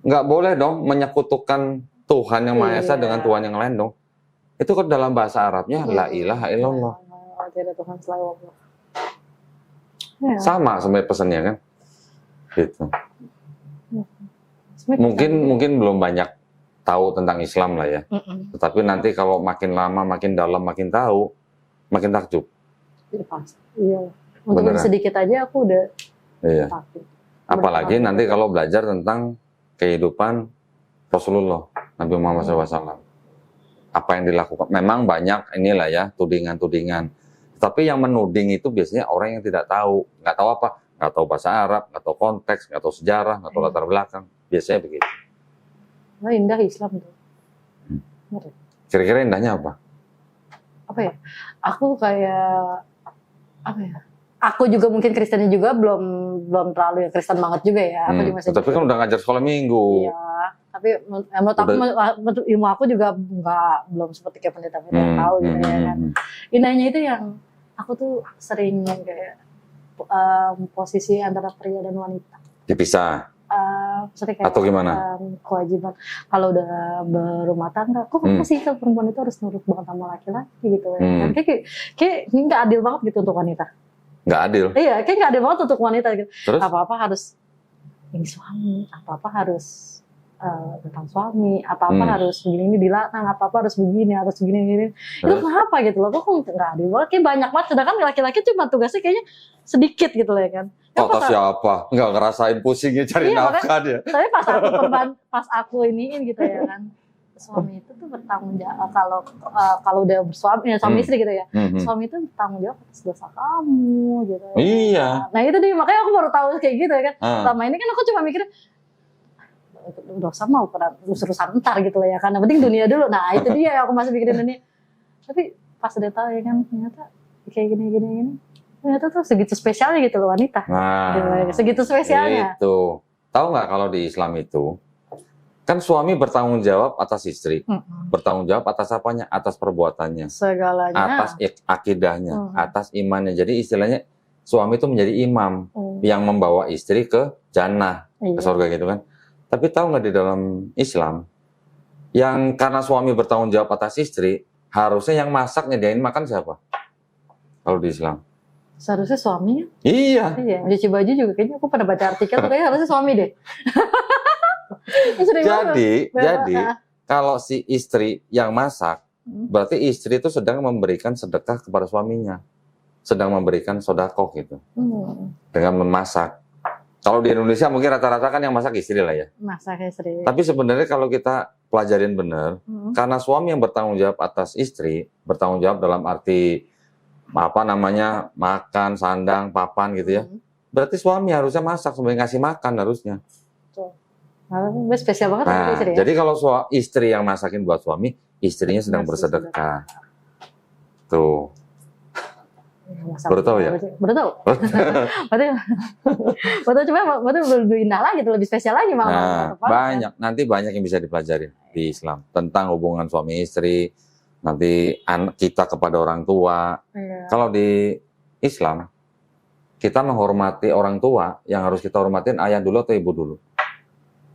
Nggak boleh dong menyekutukan Tuhan yang Maha Esa dengan Tuhan yang lain dong. Itu kan dalam bahasa Arabnya la ilaha illallah. Tidak Tuhan selain Allah. Ya. Sama sebenarnya pesannya kan. Gitu. Mungkin belum banyak tahu tentang Islam lah ya. Tetapi nanti kalau makin lama, makin dalam, makin tahu, makin takjub. Iya. Untuk sedikit aja aku udah takjub. Apalagi nanti kalau belajar tentang kehidupan Rasulullah Nabi Muhammad SAW. Apa yang dilakukan? Memang banyak inilah ya tudingan-tudingan. Tapi yang menuding itu biasanya orang yang tidak tahu, nggak tahu apa, nggak tahu bahasa Arab, nggak tahu konteks, nggak tahu sejarah, nggak tahu latar belakang. Biasanya begitu. Nah, indah Islam tuh. Kira-kira indahnya apa? Apa ya? Aku kayak apa ya? Aku juga mungkin Kristennya juga belum terlalu ya Kristen banget juga ya. Aku juga masih tapi kan udah ngajar sekolah minggu. Iya. Tapi menurut aku, ilmu aku juga belum seperti kayak pendeta-pendeta yang tahu gitu ya kan. Indahnya itu yang aku tuh sering kayak posisi antara pria dan wanita. Dipisah. Kayak, atau gimana? Kewajiban kalau udah berumah tangga, kok masih kan perempuan itu harus nurut banget sama laki-laki gitu ya kan. Kayak nggak adil banget gitu untuk wanita. Nggak adil? Iya, kayak nggak adil banget untuk wanita gitu. Terus? Apa-apa harus ini suami, apa-apa harus tentang suami, apa-apa harus begini dilarang, apa-apa harus begini. Itu kenapa gitu loh? Kok nggak adil banget? Kayak banyak banget. Sedangkan laki-laki cuma tugasnya kayaknya sedikit gitu loh ya kan. Kata siapa? Nggak ngerasain pusingnya cari nafkah dia. Tapi pas aku iniin gitu ya kan. Suami itu tuh bertanggung jawab kalau udah bersuami ya suami istri gitu ya. Suami itu bertanggung jawab atas dosa kamu gitu. Iya. Nah itu dia makanya aku baru tahu kayak gitu ya kan. Selama ini kan aku cuma mikir dosa mau urusan ntar gitu lah ya kan. Yang penting dunia dulu. Nah itu dia aku masih mikirin dunia. Tapi pas udah tahu ya kan ternyata kayak gini. Ternyata tuh segitu spesialnya gitu loh wanita. Nah, segitu spesialnya. Itu. Tahu nggak kalau di Islam itu kan suami bertanggung jawab atas istri, bertanggung jawab atas apanya, atas perbuatannya, segalanya, atas akidahnya, atas imannya. Jadi istilahnya suami itu menjadi imam yang membawa istri ke jannah, ke surga gitu kan. Tapi tahu nggak di dalam Islam, yang karena suami bertanggung jawab atas istri, harusnya yang masak nyediain makan siapa? Kalau di Islam? Seharusnya suami. Iya. Cuci baju juga kayaknya aku pernah baca artikel tuh kayaknya harusnya suami deh. Jadi kalau si istri yang masak, berarti istri itu sedang memberikan sedekah kepada suaminya, sedang memberikan sodakoh gitu, dengan memasak. Kalau di Indonesia mungkin rata-rata kan yang masak istri lah ya. Masak istri. Tapi sebenarnya kalau kita pelajarin benar, karena suami yang bertanggung jawab atas istri, bertanggung jawab dalam arti makan, sandang, papan gitu ya. Berarti suami harusnya masak sebagai ngasih makan harusnya. Spesial banget istri ya? Jadi kalau istri yang masakin buat suami, istrinya sedang bersedekah. Tuh. Baru tahu ya? Baru tahu. Berarti lebih indah lagi, lebih spesial lagi malah. Nanti banyak yang bisa dipelajari di Islam tentang hubungan suami istri, nanti kita kepada orang tua. Kalau di Islam, kita menghormati orang tua, yang harus kita hormatin ayah dulu atau ibu dulu?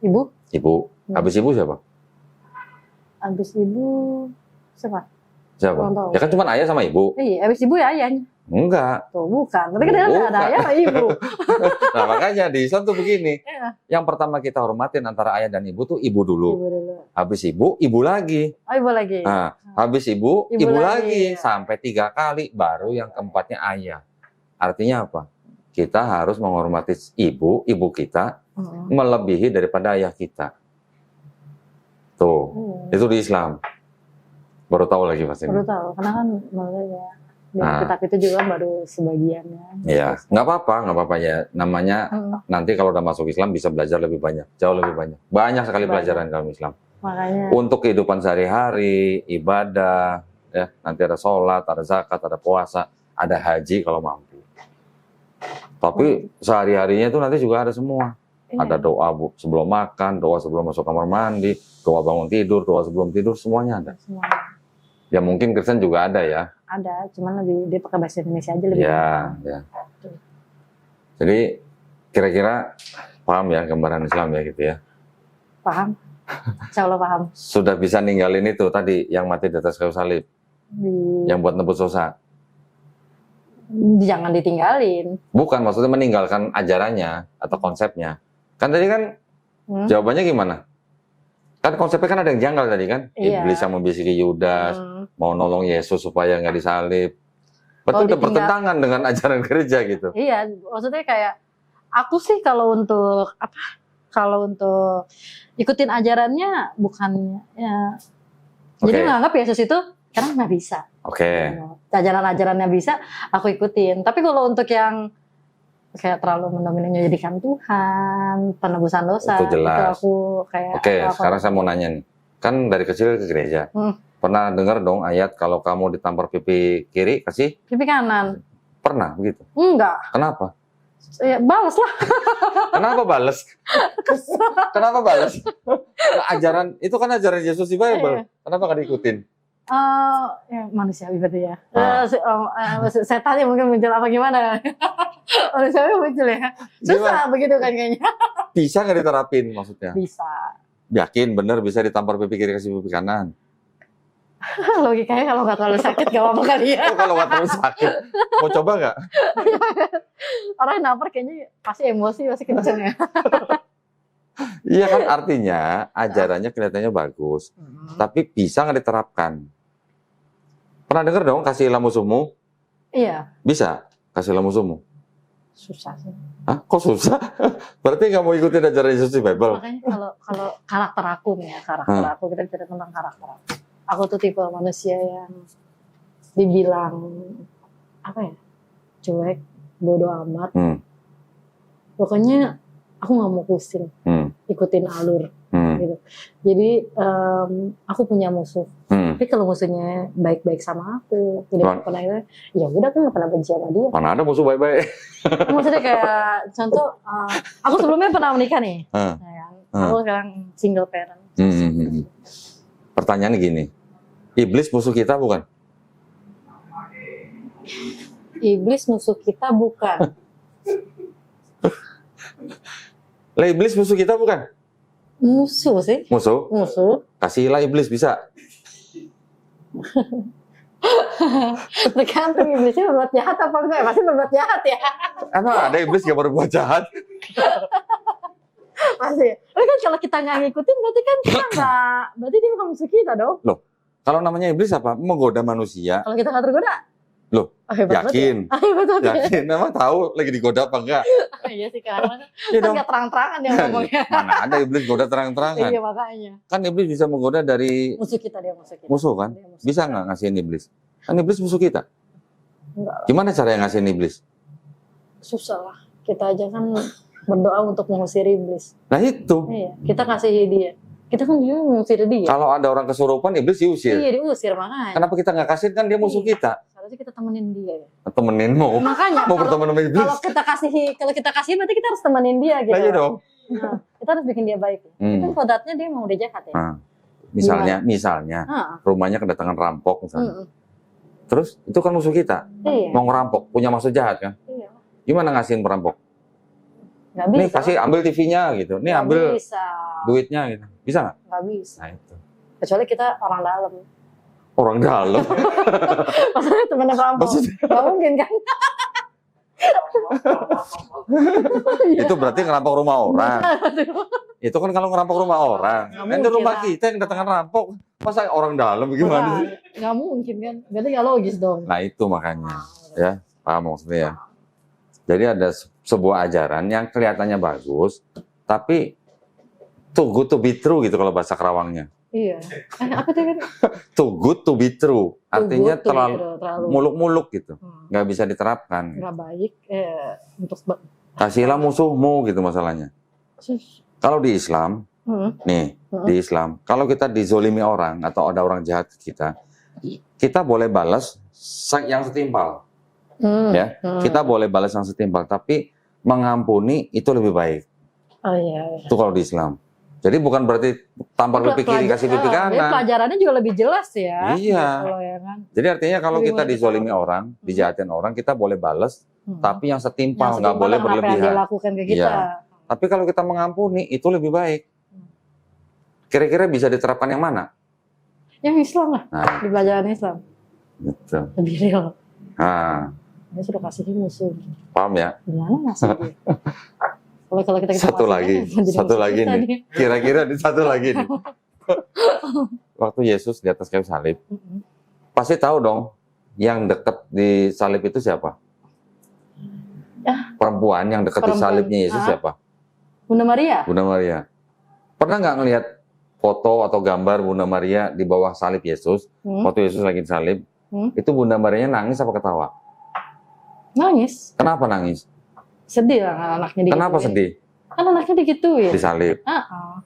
Ibu. Habis ibu siapa? Habis ibu siapa? Ya kan cuma ayah sama ibu. Iya, habis ibu ya ayahnya. Enggak. Tuh, bukan. Tapi kan ada ayah sama ibu. Nah, makanya di Islam tuh begini. Yang pertama kita hormatin antara ayah dan ibu tuh ibu dulu. Habis ibu lagi. Oh, ibu lagi. Nah, habis ibu lagi. Sampai 3 kali, baru yang keempatnya ayah. Artinya apa? Kita harus menghormati ibu kita melebihi daripada ayah kita. Tuh, itu di Islam. Baru tahu lagi pasti. Baru tahu, karena kan maksudnya kitab itu juga baru sebagiannya. Iya, nggak apa-apa ya. Namanya nanti kalau udah masuk Islam bisa belajar lebih banyak, jauh lebih banyak. Banyak sekali pelajaran dalam Islam. Makanya. Untuk kehidupan sehari-hari, ibadah, ya nanti ada sholat, ada zakat, ada puasa, ada haji kalau mampu. Tapi sehari-harinya itu nanti juga ada semua. Iya. Ada doa sebelum makan, doa sebelum masuk kamar mandi, doa bangun tidur, doa sebelum tidur, semuanya ada. Semuanya. Ya mungkin Kristen juga ada ya. Ada, cuman lebih dia pakai bahasa Indonesia aja lebih. Ya. Jadi kira-kira paham ya gambaran Islam ya gitu ya. Paham. Insya Allah paham. Sudah bisa ninggalin itu tadi yang mati di atas kayu salib. Yang buat nebus dosa. Jangan ditinggalin. Bukan, maksudnya meninggalkan ajarannya atau konsepnya. Kan tadi kan jawabannya gimana? Kan konsepnya kan ada yang janggal tadi kan. Iya. Iblis yang membisiki Yudas, mau nolong Yesus supaya nggak disalib. Betul, udah bertentangan dengan ajaran gereja gitu. Iya, maksudnya kayak aku sih kalau untuk ikutin ajarannya bukan ya. Jadi menganggap Yesus itu karena nggak bisa. Ajaran-ajarannya bisa, aku ikutin. Tapi kalau untuk yang kayak terlalu menjadikan Tuhan, penebusan dosa, itu jelas. Itu aku kayak. Sekarang saya mau nanya nih, kan dari kecil ke gereja, pernah dengar dong ayat kalau kamu ditampar pipi kiri kasih pipi kanan? Pernah begitu? Enggak. Kenapa? Ya, balas lah. Kenapa balas? Kenapa balas? Ajaran itu kan ajaran Yesus di Bible. Kenapa nggak diikutin? Ya, manusiawi berarti ya. Setannya mungkin muncul apa gimana? Manusiawi muncul ya. Susah begitu kan kayaknya. Bisa nggak diterapin maksudnya? Bisa. Yakin bener bisa ditampar pipi kiri kasih pipi kanan? Logikanya kalau nggak terlalu sakit gak apa-apa kali ya. Kalau nggak terlalu sakit, mau coba nggak? Orang yang nampar kayaknya pasti emosi, pasti kenceng ya. Iya kan, artinya ajarannya kelihatannya bagus, tapi bisa nggak diterapkan? Pernah dengar dong kasihilah musuhmu? Iya. Bisa kasihilah musuhmu? Susah sih. Hah? Kok susah? Berarti nggak mau ikutin ajaran Yesus di Bible? Makanya kalau karakter aku nih ya, aku kita bicara tentang karakter aku. Aku tuh tipe manusia yang dibilang apa ya, cuek, bodoh amat. Pokoknya aku nggak mau pusing, ikutin alur, gitu. Jadi aku punya musuh, tapi kalau musuhnya baik-baik sama aku, udah pernah itu, ya udah aku nggak pernah benci sama dia. Mana ada musuh baik-baik? Maksudnya kayak contoh, aku sebelumnya pernah menikah nih, aku sekarang single parent. Pertanyaannya gini, iblis musuh kita bukan? Iblis musuh kita bukan. Lah iblis musuh kita bukan? Musuh sih. Musuh? Musuh. Kasihilah iblis bisa? Tergantung iblisnya berbuat jahat apa enggak? Pasti berbuat jahat ya. Emang ada iblis gak berbuat jahat? Pasti. Tapi kan kalau kita nggak ngikutin berarti kan kita nggak, berarti dia bukan musuh kita dong. Loh, kalau namanya iblis apa? Menggoda manusia. Kalau kita nggak tergoda? Loh, yakin? Yakin? Emang tahu lagi digoda apa enggak? Iya sih, karena kan nggak terang-terangan dia ngomongnya. Mana ada iblis goda terang-terangan? Iya makanya. Kan iblis bisa menggoda dari musuh kita, dia musuh kita. Musuh kan? Bisa nggak ngasihin iblis? Kan iblis musuh kita. Enggak. Gimana caranya ngasihin iblis? Susah lah. Kita aja kan berdoa untuk mengusir iblis. Nah itu. Iya, kita kasih dia. Kita kan juga mengusir dia. Kalau ada orang kesurupan, iblis diusir. Iya, diusir makanya. Kenapa kita nggak kasih, kan dia musuh kita? Harusnya kita temenin dia ya. Temenin mau. Makanya. Mau berteman sama iblis. Kalau kita kasih berarti kita harus temenin dia gitu. Nah, iya dong. Nah, kita harus bikin dia baik. Itu kodratnya dia mau udah jahat ya. Misalnya, rumahnya kedatangan rampok misalnya. Terus itu kan musuh kita. Iya. Mau ngerampok, punya maksud jahat kan? Iya. Gimana ngasihin perampok? Nggak bisa. Nih kasih, ambil TV-nya gitu. Nih nggak ambil bisa. duitnya gitu. Bisa nggak? Nggak bisa. Nah itu. Kecuali kita orang dalam. Orang dalam. Maksudnya temennya perampok. Nggak mungkin kan? Itu berarti ngerampok rumah orang. Itu kan kalau ngerampok rumah orang. Nanti rumah kita yang kedatangan rampok. Masa orang dalam gimana sih? Nggak mungkin kan? Berarti nggak logis dong. Nah itu makanya. Ya, paham maksudnya ya. Jadi ada sebuah ajaran yang kelihatannya bagus, tapi too good to be true gitu kalau bahasa Kerawangnya. Iya. Apa tuh? Too good to be true. Artinya Too good to be terlalu true, terlalu muluk-muluk gitu. Nggak bisa diterapkan. nggak baik untuk Kasihlah musuhmu gitu masalahnya. Kalau di Islam, nih, di Islam, kalau kita dizolimi orang atau ada orang jahat ke kita boleh balas yang setimpal. Ya, kita boleh balas yang setimpal, tapi mengampuni itu lebih baik. Oh iya. Itu kalau di Islam. Jadi bukan berarti tampar pipi kiri kasih pipi kanan. Pelajarannya juga lebih jelas ya. Iya. Gitu, ya kan? Jadi artinya kalau kita dizolimi orang, dijahatin orang, kita boleh balas, tapi yang setimpal, nggak boleh berlebihan. Apa yang dia lakukan ke kita. Iya. Tapi kalau kita mengampuni itu lebih baik. Kira-kira bisa diterapkan yang mana? Yang Islam lah. Nah, Di pelajaran Islam. betul. Lebih real. Nah, Dia sudah kasih musuh. paham ya? Gimana masih? Kalau kita Satu lagi nih. Kira-kira di satu lagi nih. Waktu Yesus di atas kayu salib, pasti tahu dong yang dekat di salib itu siapa? Perempuan yang dekat di salibnya Yesus siapa? Bunda Maria. Bunda Maria. Pernah nggak ngelihat foto atau gambar Bunda Maria di bawah salib Yesus? Waktu Yesus lagi salib, itu Bunda Marianya nangis apa ketawa? Nangis. Kenapa nangis? Sedih lah anaknya digituin. Kenapa sedih? Kan anaknya digituin. Disalib.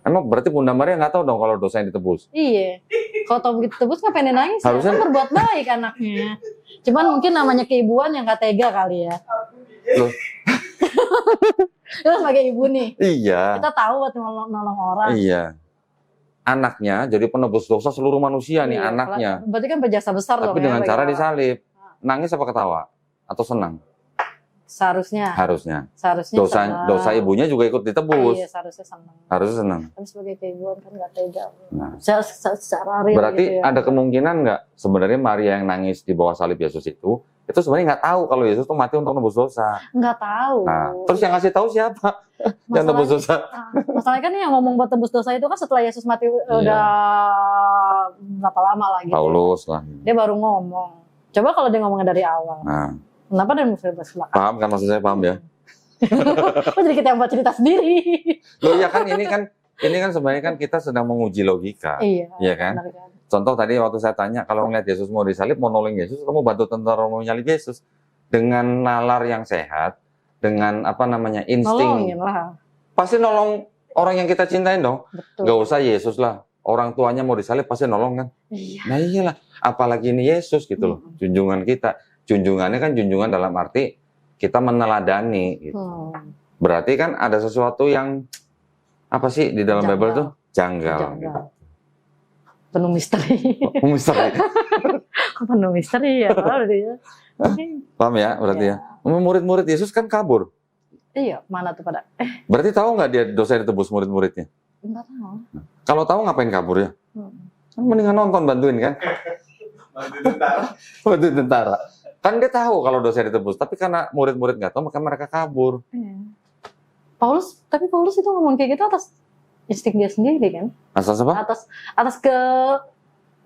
Emang berarti Bunda Maria nggak tahu dong kalau dosanya ditebus? Iya. Kalau tahu begitu tebus ngapain dia nangis? Harusnya kan berbuat baik anaknya. Cuman mungkin namanya keibuan yang nggak tega kali ya. Loh. Kita sebagai ibu nih. Iya. Kita tahu buat nolong orang. Iya. Anaknya jadi penebus dosa seluruh manusia nih, anaknya. Berarti kan berjasa besar dong. Tapi dengan cara disalib. Nangis apa ketawa? Atau senang? Seharusnya. Dosa ibunya juga ikut ditebus. Iya, seharusnya senang. Harusnya senang. Tapi sebagai keibuan kan nggak tega. Nah. Secara real berarti gitu ya. ada kemungkinan nggak sebenarnya Maria yang nangis di bawah salib Yesus itu sebenarnya nggak tahu kalau Yesus tuh mati untuk nebus dosa. Nggak tahu. Nah, terus yang ngasih tahu siapa? Yang nebus dosa. Masalahnya kan yang ngomong buat tebus dosa itu kan setelah Yesus mati udah berapa lama lagi. Paulus lah. Dia baru ngomong. Coba kalau dia ngomongnya dari awal. Nah. Kenapa dia mesti belakang? Paham kan maksud saya, paham ya? Oh, jadi kita yang buat cerita sendiri. Loh ya kan ini kan sebenarnya kan kita sedang menguji logika. Iya kan? Contoh tadi waktu saya tanya kalau ngeliat Yesus mau disalib, mau nolong Yesus, kamu bantu tentara mau nyalib Yesus dengan nalar yang sehat, dengan insting. Nolongin lah. Pasti nolong orang yang kita cintain dong. Betul. Gak usah Yesus lah. Orang tuanya mau disalib pasti nolong kan? Iya. Nah iyalah, apalagi ini Yesus gitu loh, junjungan kita. Junjungannya kan junjungan dalam arti kita meneladani gitu. Berarti kan ada sesuatu yang apa sih di dalam Bible tuh? Janggal. Gitu. Penuh misteri. Misteri. Kok penuh misteri ya? Paham ya berarti ya? Murid-murid Yesus kan kabur. Iya, mana tuh pada? Berarti tahu nggak dia dosa ditebus murid-muridnya? Enggak tahu. Kalau tahu ngapain kabur ya? Mendingan nonton bantuin kan? Bantuin tentara. Kan dia tahu kalau dosa ditebus, tapi karena murid-murid nggak tahu, maka mereka kabur. Iya. Tapi Paulus itu ngomong kayak gitu atas insting dia sendiri kan? Atas apa? Atas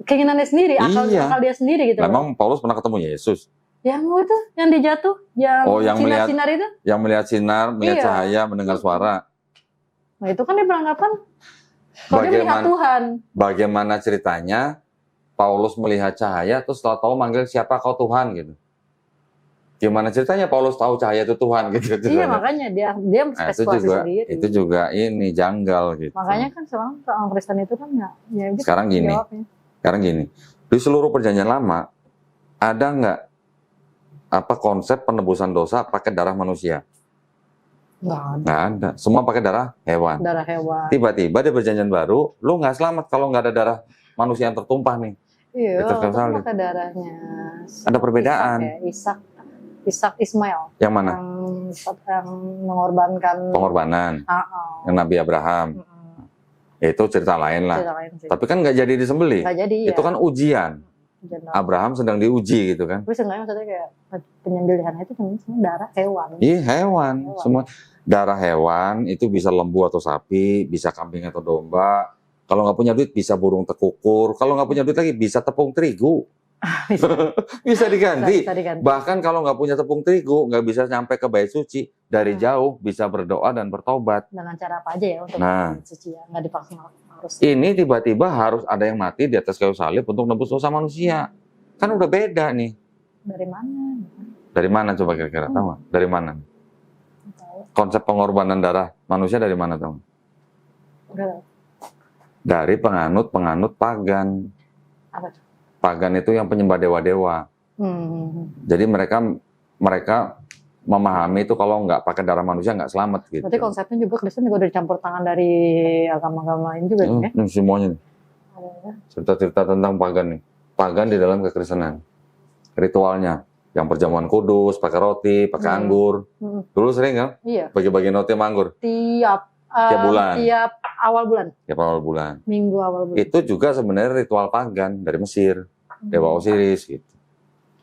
keinginan dia sendiri, akal dia sendiri gitu. Memang Paulus pernah ketemu Yesus? Yang itu, yang dia jatuh, yang sinar itu? Yang melihat sinar, melihat cahaya, mendengar suara. Nah itu kan dia beranggapan kalau dia melihat Tuhan. Bagaimana ceritanya Paulus melihat cahaya, terus tahu manggil siapa kau Tuhan gitu? Gimana ceritanya Paulus tahu cahaya itu Tuhan gitu? Iya makanya dia spekulasi sendiri. Itu juga ini janggal gitu. Makanya kan orang Kristen itu kan nggak. Ya, sekarang gini, di seluruh perjanjian lama ada nggak konsep penebusan dosa pakai darah manusia? Nggak ada. Semua pakai darah hewan. Darah hewan. Tiba-tiba di perjanjian baru, lu nggak selamat kalau nggak ada darah manusia yang tertumpah nih. Iya. Pakai darahnya. Ada perbedaan. Ishak Ismail. Yang mana? Yang mengorbankan. Pengorbanan. Yang Nabi Abraham. Itu cerita lain lah. Tapi kan nggak jadi disembelih. Nggak jadi. Itu kan ujian. Abraham sedang diuji gitu kan. Tapi sebenarnya maksudnya kayak penyembelihan itu semua darah hewan. Iya hewan. Semua darah hewan itu bisa lembu atau sapi, bisa kambing atau domba. Kalau nggak punya duit bisa burung tekukur. Kalau nggak punya duit lagi bisa tepung terigu. bisa diganti. Bahkan kalau nggak punya tepung terigu, nggak bisa nyampe ke bait suci, dari jauh bisa berdoa dan bertobat. Dengan cara apa aja ya untuk suci ya, nggak dipaksa harus. Ini tiba-tiba harus ada yang mati di atas kayu salib untuk nebus dosa manusia. Kan udah beda nih. Dari mana? Dari mana coba kira-kira tahu nggak? Dari mana? Konsep pengorbanan darah manusia dari mana tahu? Udah. Dari penganut pagan. Apa tuh? Pagan itu yang penyembah dewa-dewa. Jadi mereka memahami itu kalau nggak pakai darah manusia nggak selamat gitu. Berarti konsepnya juga Kristen juga udah campur tangan dari agama-agama lain juga ya? Semuanya. Cerita-cerita tentang pagan nih. Pagan di dalam kekristenan. Ritualnya. Yang perjamuan kudus, pakai roti, pakai anggur. Dulu sering kan? Iya. Bagi-bagi roti sama anggur. Tiap bulan. Tiap awal bulan. Tiap awal bulan. Minggu awal bulan. Itu juga sebenarnya ritual pagan dari Mesir. Dewa Osiris gitu.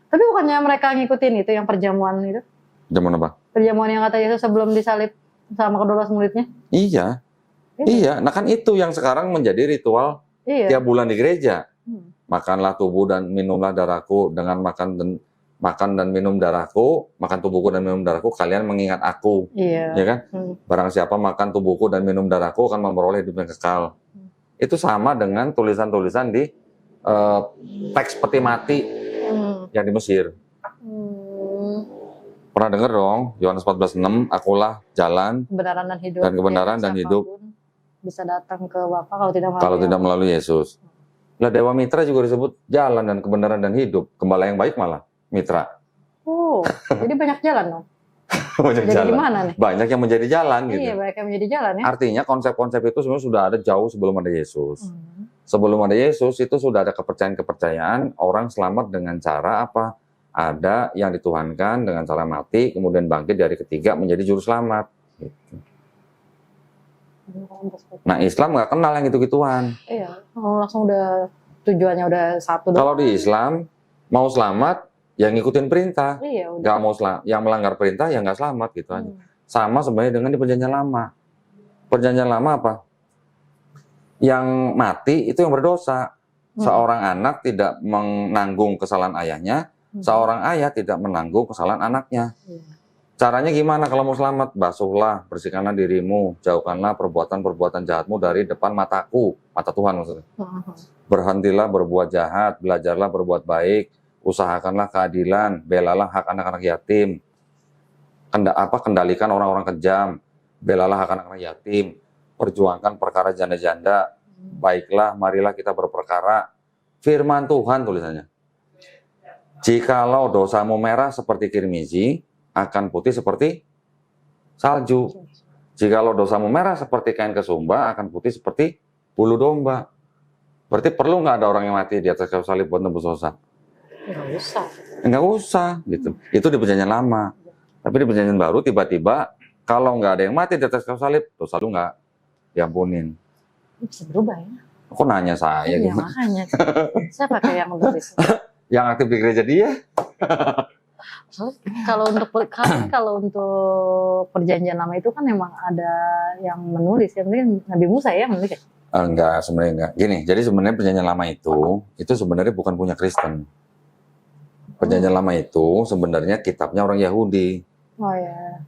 Tapi bukannya mereka ngikutin itu yang perjamuan itu? Jamuan apa? Perjamuan yang kata Yesus sebelum disalib sama kedua muridnya? Iya. Iya. Nah kan itu yang sekarang menjadi ritual tiap bulan di gereja. Makanlah tubuh dan minumlah darahku dengan makan dan minum darahku, makan tubuhku dan minum darahku, kalian mengingat aku. Iya. Ya kan? Barang siapa makan tubuhku dan minum darahku akan memperoleh hidup yang kekal. Itu sama dengan tulisan-tulisan di teks peti mati yang di Mesir. Pernah dengar dong, Yohanes 14:6, akulah jalan, kebenaran dan hidup. Dan kebenaran dan hidup. Bisa datang ke Bapa kalau tidak melalui Yesus. Lah Dewa Mitra juga disebut jalan dan kebenaran dan hidup. Gembala yang baik malah Mitra. Oh, jadi banyak jalan dong. Banyak jadi jalan. gimana nih? Banyak yang menjadi jalan gitu. Iya, banyak yang menjadi jalan ya. Artinya konsep-konsep itu sebenarnya sudah ada jauh sebelum ada Yesus. Sebelum ada Yesus itu sudah ada kepercayaan-kepercayaan orang selamat dengan cara apa? Ada yang dituhankan dengan cara mati, kemudian bangkit dari ketiga menjadi juru selamat. Gitu. Nah Islam nggak kenal yang gitu-gituan. Iya, langsung udah tujuannya udah satu. Kalau di Islam mau selamat, ya ngikutin perintah. Iya, udah. Nggak mau yang melanggar perintah ya nggak selamat gitu aja. Sama sebenarnya dengan di Perjanjian Lama. Perjanjian Lama apa? Yang mati itu yang berdosa. Seorang anak tidak menanggung kesalahan ayahnya. Seorang ayah tidak menanggung kesalahan anaknya. Caranya gimana kalau mau selamat? Basuhlah, bersihkanlah dirimu, jauhkanlah perbuatan-perbuatan jahatmu dari depan mataku, mata Tuhan maksudnya. Berhentilah berbuat jahat, belajarlah berbuat baik, usahakanlah keadilan, belalah hak anak-anak yatim, kendalikan orang-orang kejam, belalah hak anak-anak yatim, perjuangkan perkara janda-janda, baiklah, marilah kita berperkara. Firman Tuhan tulisannya. Jikalau dosamu merah seperti kirmizi, akan putih seperti salju. Jikalau dosamu merah seperti kain kesumba, akan putih seperti bulu domba. Berarti perlu nggak ada orang yang mati di atas kayu salib buat nebus dosa? Nggak usah. Nggak usah, gitu. Itu di Perjanjian Lama. Tapi di Perjanjian Baru tiba-tiba kalau nggak ada yang mati di atas kayu salib, dosa lu nggak diampunin. Bisa berubah ya? Kok nanya saya iya, gitu? Makanya. Siapa kayak yang nulis? Yang aktif di gereja dia. Kalau untuk perjanjian lama itu kan memang ada yang menulis, yang mungkin Nabi Musa ya menulis. Enggak, sebenarnya enggak. Gini, jadi sebenarnya perjanjian lama itu sebenarnya bukan punya Kristen. Perjanjian lama itu sebenarnya kitabnya orang Yahudi. Oh ya.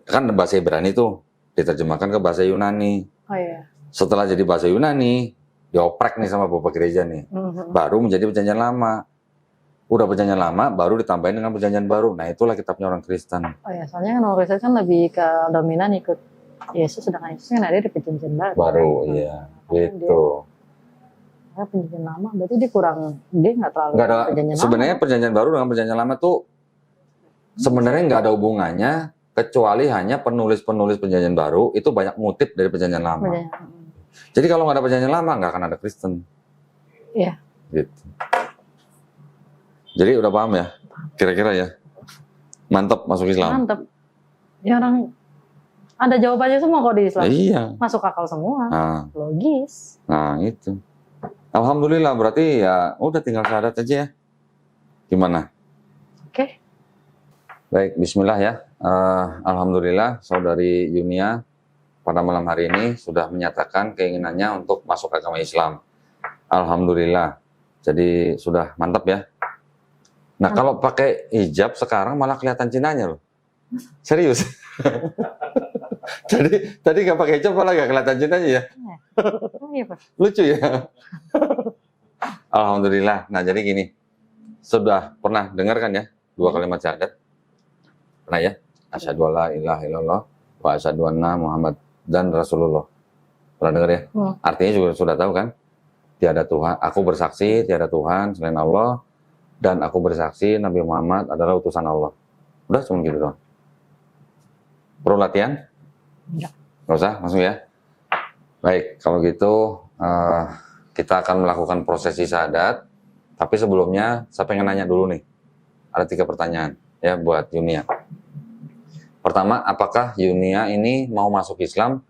Kan bahasa Ibrani itu diterjemahkan ke bahasa Yunani. Oh ya. Setelah jadi bahasa Yunani, dioprek nih sama Bapak Gereja nih. Baru menjadi perjanjian lama. Udah perjanjian lama, baru ditambahin dengan perjanjian baru. Nah itulah kitabnya orang Kristen. Oh ya, soalnya kan orang Kristen kan lebih ke dominan ikut Yesus, sedangkan Yesus kan ada di perjanjian baru. Baru, iya. Gitu. Ya, perjanjian lama, berarti dia nggak terlalu nggak ada, perjanjian lama. Sebenarnya perjanjian baru dengan perjanjian lama tuh sebenarnya nggak ada hubungannya, kecuali hanya penulis-penulis perjanjian baru itu banyak ngutip dari perjanjian lama. Jadi kalau nggak ada perjanjian lama, nggak akan ada Kristen. Iya. Gitu. Jadi udah paham ya? Kira-kira ya? Mantap masuk Islam. Mantap. Ya orang ada jawabannya semua kok di Islam. Iya. Masuk akal semua. Nah. Logis. Nah itu. Alhamdulillah berarti ya udah tinggal syahadat aja ya. Gimana? Oke. Baik, bismillah ya. Alhamdulillah saudari Yunia pada malam hari ini sudah menyatakan keinginannya untuk masuk agama Islam. Alhamdulillah. Jadi sudah mantap ya. Nah kalau pakai hijab sekarang malah kelihatan Cinanya loh. Serius. Tadi nggak pakai hijab malah nggak kelihatan Cinanya ya. iya Pak. Lucu ya. Alhamdulillah. Nah jadi gini, sudah pernah dengar kan ya 2 kalimat syahadat? Pernah ya? Asyhadu alla ilaha illallah wa asyhadu anna Muhammad dan Rasulullah. Pernah dengar ya? Artinya juga sudah tahu kan? Tiada Tuhan, aku bersaksi tiada Tuhan selain Allah, dan aku bersaksi Nabi Muhammad adalah utusan Allah. Udah cuma gitu doang. Perlu latihan? Enggak. Nggak usah, langsung ya. Baik, kalau gitu kita akan melakukan prosesi syahadat. Tapi sebelumnya saya pengen nanya dulu nih. Ada 3 pertanyaan ya buat Yunia. Pertama, apakah Yunia ini mau masuk Islam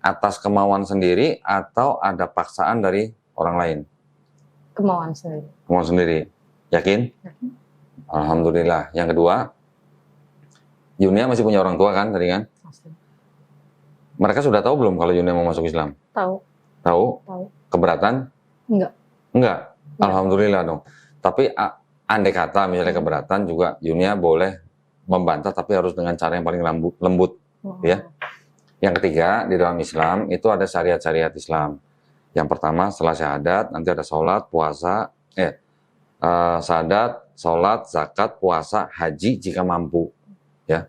atas kemauan sendiri atau ada paksaan dari orang lain? Kemauan sendiri. Kemauan sendiri. Yakin? Yakin. Alhamdulillah. Yang kedua, Yunia masih punya orang tua kan tadi kan? Pasti. Mereka sudah tahu belum kalau Yunia mau masuk Islam? Tahu. Tahu? Tahu. Keberatan? Enggak. Enggak. Enggak. Alhamdulillah dong. Tapi andai kata misalnya keberatan juga Yunia boleh membantah tapi harus dengan cara yang paling lembut ya. Yang ketiga, di dalam Islam itu ada syariat-syariat Islam. Yang pertama setelah syahadat nanti ada sholat, puasa, syahadat, sholat, zakat, puasa, haji jika mampu ya.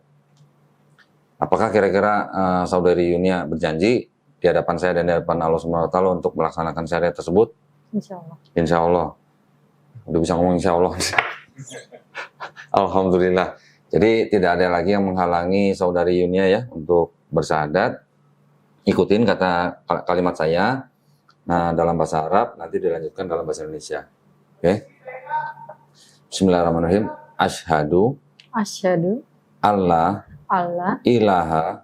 Apakah kira-kira saudari Yunia berjanji di hadapan saya dan di hadapan Allah Subhanahu wa taala untuk melaksanakan syariat tersebut? Insya Allah. Insya Allah. Udah bisa ngomong insya Allah. Alhamdulillah. Jadi tidak ada lagi yang menghalangi saudari Yunia ya untuk bersyahadat. Ikutin kata kalimat saya. Nah, dalam bahasa Arab nanti dilanjutkan dalam bahasa Indonesia. Oke. Bismillahirrahmanirrahim. Asyhadu alla ilaha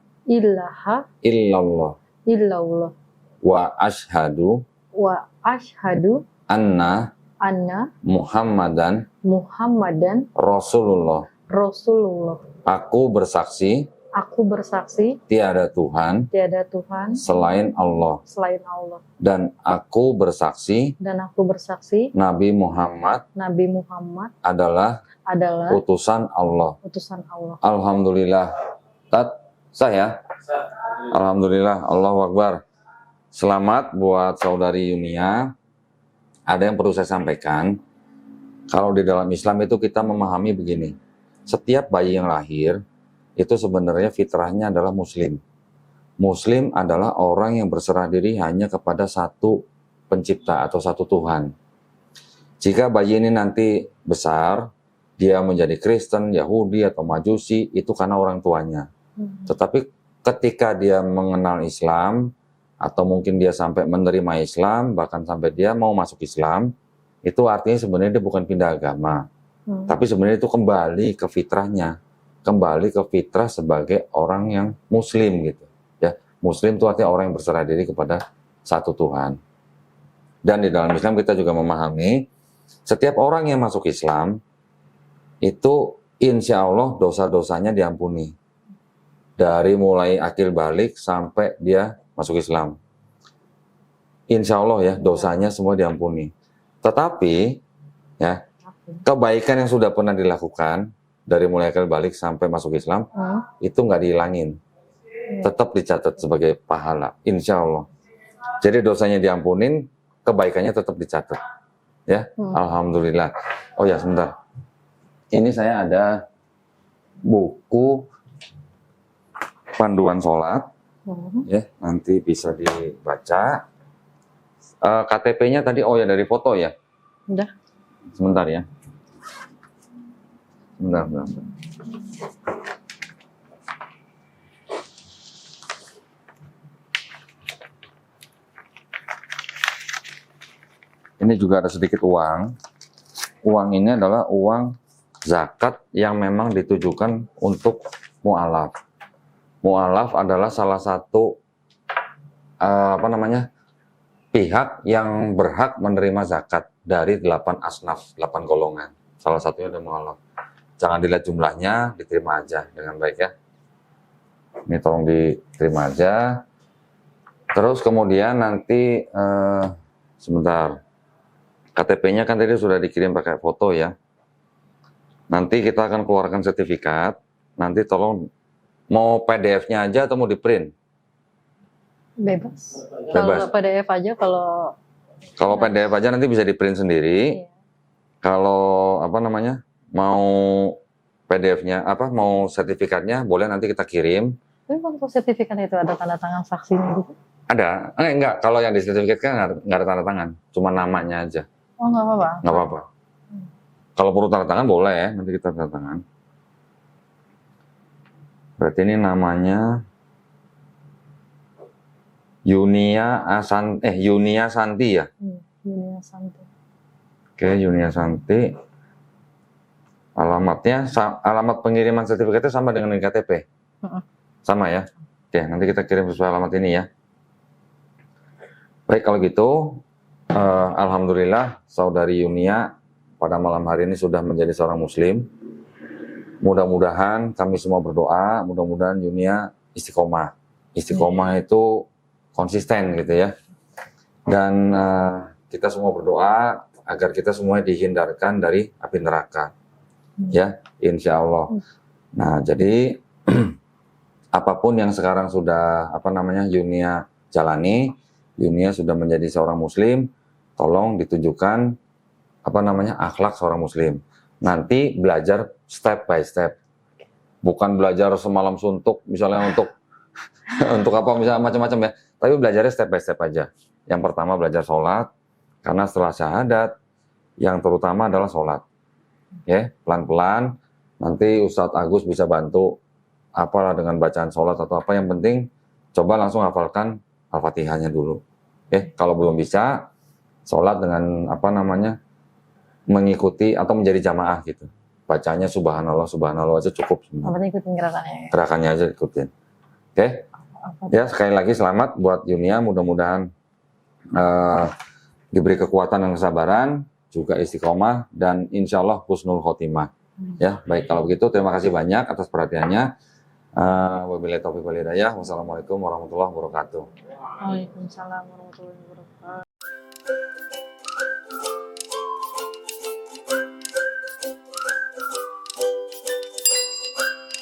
illallah wa asyhadu anna Muhammadan Rasulullah. Aku bersaksi tiada Tuhan selain Allah. Dan aku bersaksi Nabi Muhammad adalah utusan Allah. Alhamdulillah. Sah ya? Alhamdulillah. Allahu Akbar. Selamat buat saudari Yunia. Ada yang perlu saya sampaikan. Kalau di dalam Islam itu kita memahami begini. Setiap bayi yang lahir itu sebenarnya fitrahnya adalah Muslim. Muslim adalah orang yang berserah diri hanya kepada satu pencipta atau satu Tuhan. Jika bayi ini nanti besar, dia menjadi Kristen, Yahudi, atau Majusi, itu karena orang tuanya. Tetapi ketika dia mengenal Islam, atau mungkin dia sampai menerima Islam, bahkan sampai dia mau masuk Islam, itu artinya sebenarnya dia bukan pindah agama. Tapi sebenarnya itu kembali ke fitrahnya, kembali ke fitrah sebagai orang yang Muslim gitu. Ya, Muslim itu artinya orang yang berserah diri kepada satu Tuhan. Dan di dalam Islam kita juga memahami setiap orang yang masuk Islam itu insya Allah dosa-dosanya diampuni dari mulai akil balik sampai dia masuk Islam. Insya Allah ya dosanya semua diampuni. Tetapi ya kebaikan yang sudah pernah dilakukan dari mulai akil balik sampai masuk Islam itu nggak dihilangin, tetap dicatat sebagai pahala. Insya Allah. Jadi dosanya diampunin, kebaikannya tetap dicatat. Ya, Alhamdulillah. Oh ya sebentar. Ini saya ada buku panduan sholat, ya nanti bisa dibaca. KTP-nya tadi, oh ya dari foto ya. Udah. Sebentar ya. Sebentar. Ini juga ada sedikit uang. Uang ini adalah uang zakat yang memang ditujukan untuk mu'alaf. Mu'alaf adalah salah satu pihak yang berhak menerima zakat dari 8 asnaf, 8 golongan. Salah satunya adalah mu'alaf. Jangan dilihat jumlahnya, diterima aja dengan baik ya. Ini tolong diterima aja. Terus kemudian nanti sebentar. KTP-nya kan tadi sudah dikirim pakai foto ya. Nanti kita akan keluarkan sertifikat. Nanti tolong mau PDF-nya aja atau mau di print? Bebas. Bebas. Kalau PDF aja Kalau PDF aja nanti bisa di print sendiri. iya. Kalau apa namanya mau PDF-nya mau sertifikatnya boleh nanti kita kirim. Tapi untuk sertifikat itu ada tanda tangan saksinya gitu? Ada, enggak. Kalau yang di sertifikat kan nggak ada tanda tangan, cuma namanya aja. Oh nggak apa-apa. Nggak apa-apa. Kalau perlu tanda tangan boleh ya, nanti kita tanda tangan. Berarti ini namanya Yunia Santi ya? Yunia Santi. Oke, Yunia Santi. Alamatnya, alamat pengiriman sertifikatnya sama dengan KTP? Sama ya? Oke, nanti kita kirim sesuai alamat ini ya. Baik, kalau gitu, alhamdulillah saudari Yunia pada malam hari ini sudah menjadi seorang muslim. Mudah-mudahan kami semua berdoa, mudah-mudahan Yunia istiqomah. Istiqomah itu konsisten gitu ya. Dan kita semua berdoa agar kita semua dihindarkan dari api neraka. Ya, insya Allah. Nah, jadi apapun yang sekarang sudah Yunia jalani, Yunia sudah menjadi seorang muslim, tolong ditunjukkan akhlak seorang muslim. Nanti belajar step by step. Bukan belajar semalam suntuk misalnya untuk misalnya macam-macam ya. Tapi belajarnya step by step aja. Yang pertama belajar sholat, karena setelah syahadat yang terutama adalah sholat. Ya, pelan-pelan nanti Ustadz Agus bisa bantu dengan bacaan sholat atau apa, yang penting coba langsung hafalkan Al-Fatihahnya dulu. Kalau belum bisa, sholat dengan mengikuti atau menjadi jamaah gitu. Bacanya subhanallah aja cukup. Ikutin gerakannya. Gerakannya aja ikutin. Ya, sekali lagi selamat buat Yunia, mudah-mudahan diberi kekuatan dan kesabaran, juga istiqomah, dan insya Allah husnul khotimah. Ya, baik, kalau begitu terima kasih banyak atas perhatiannya. Wabillahi taufiq wal hidayah. Wassalamualaikum warahmatullahi wabarakatuh. Waalaikumsalam warahmatullahi wabarakatuh.